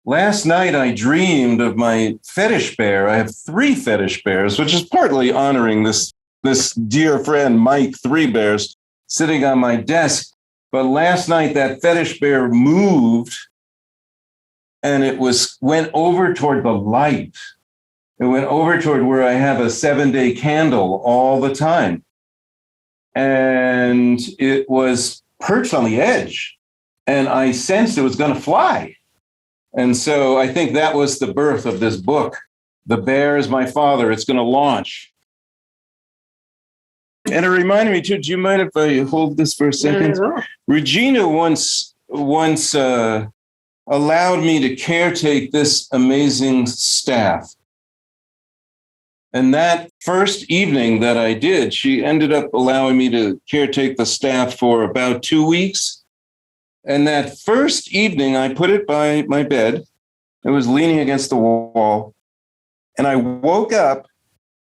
Last night, I dreamed of my fetish bear. I have 3 fetish bears, which is partly honoring this dear friend, Mike, 3 bears, sitting on my desk. But last night, that fetish bear moved, and it went over toward the light. It went over toward where I have a 7-day candle all the time. And it was perched on the edge, and I sensed it was going to fly. And so I think that was the birth of this book. The Bear is My Father. It's going to launch. And it reminded me too, do you mind if I hold this for a second? Regina once allowed me to caretake this amazing staff. And that first evening that I did, she ended up allowing me to caretake the staff for about 2 weeks. And that first evening, I put it by my bed. It was leaning against the wall. And I woke up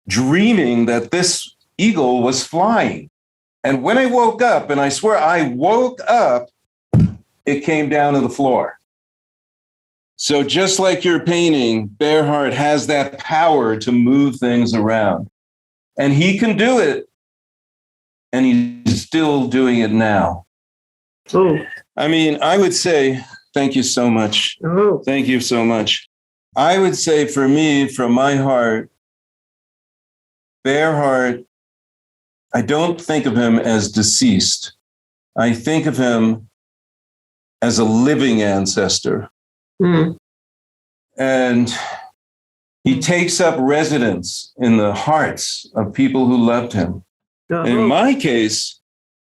dreaming that this eagle was flying. And when I woke up, and I swear I woke up, it came down to the floor. So just like your painting, Bearheart has that power to move things around. And he can do it. And he's still doing it now. Oh. I mean, I would say, thank you so much. Oh. Thank you so much. I would say for me, from my heart, Bearheart, I don't think of him as deceased. I think of him as a living ancestor. Mm. And he takes up residence in the hearts of people who loved him. Uh-huh. In my case,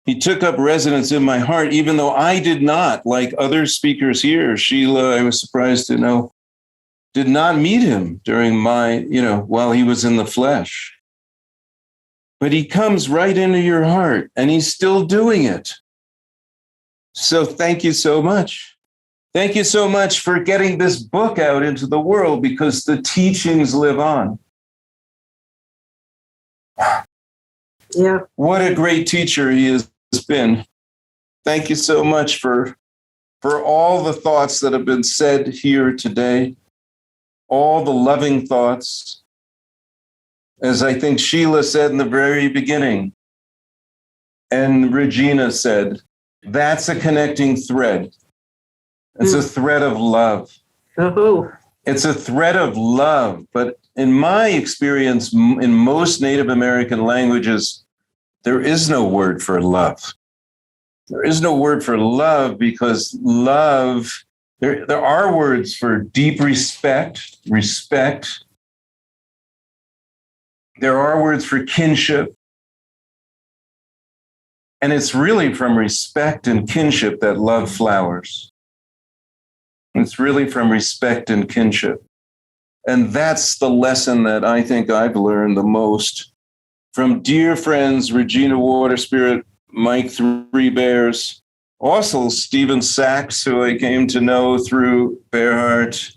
he took up residence in my heart, even though I did not, like other speakers here. Sheila, I was surprised to know, did not meet him during my, while he was in the flesh. But he comes right into your heart, and he's still doing it. So thank you so much. Thank you so much for getting this book out into the world, because the teachings live on. Yeah. What a great teacher he has been. Thank you so much for all the thoughts that have been said here today, all the loving thoughts. As I think Sheila said in the very beginning, and Regina said, that's a connecting thread. It's a thread of love. Oh. It's a thread of love. But in my experience, in most Native American languages, there is no word for love. There is no word for love, because love, there are words for deep respect. There are words for kinship. And it's really from respect and kinship that love flowers. It's really from respect and kinship. And that's the lesson that I think I've learned the most from dear friends, Regina Water Spirit, Mike 3 Bears, also Stephen Sachs, who I came to know through Bearheart,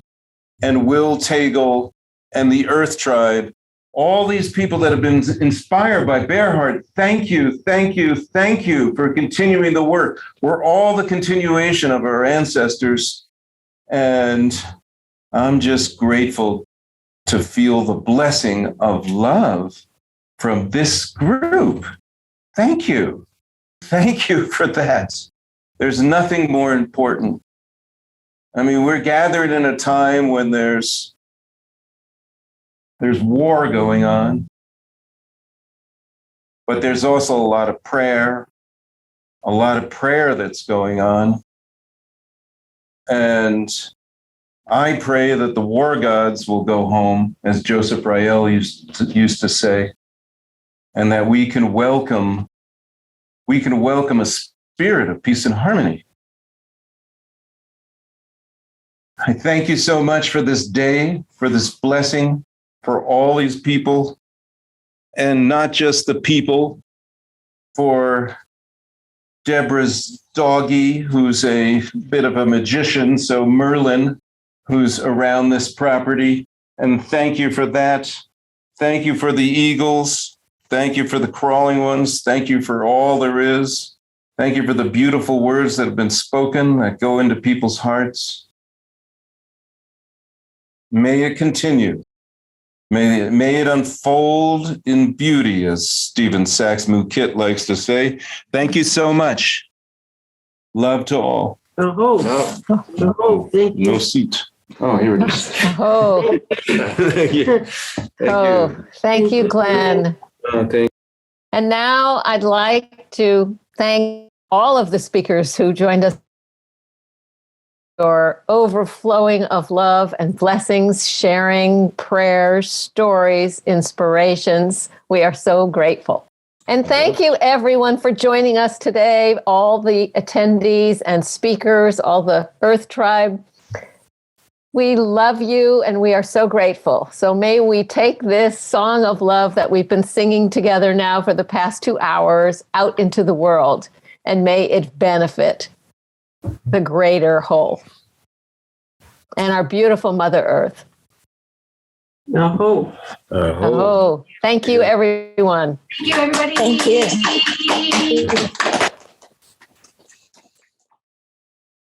and Will Tagle, and the Earth Tribe. All these people that have been inspired by Bearheart, thank you, thank you, thank you for continuing the work. We're all the continuation of our ancestors. And I'm just grateful to feel the blessing of love from this group. Thank you. Thank you for that. There's nothing more important. I mean, we're gathered in a time when there's war going on. but there's also a lot of prayer that's going on. And I pray that the war gods will go home, as Joseph Rael used to say, and that we can welcome a spirit of peace and harmony. I thank you so much for this day, for this blessing, for all these people, and not just the people, for Deborah's doggie, who's a bit of a magician, so Merlin, who's around this property. And thank you for that. Thank you for the eagles. Thank you for the crawling ones. Thank you for all there is. Thank you for the beautiful words that have been spoken that go into people's hearts. May it continue. May it unfold in beauty, as Stephen Sachs-Mouquet likes to say. Thank you so much. Love to all. Oh, thank you. No seat. Oh, here it is. Oh, Thank you. thank you, Glenn. Thank And now I'd like to thank all of the speakers who joined us. Your overflowing of love and blessings, sharing prayers, stories, inspirations. We are so grateful. And thank you, everyone, for joining us today, all the attendees and speakers, all the Earth Tribe. We love you and we are so grateful. So may we take this song of love that we've been singing together now for the past 2 hours out into the world, and may it benefit the greater whole and our beautiful Mother Earth. Oh. Thank you, everyone. Thank you, everybody. Thank you.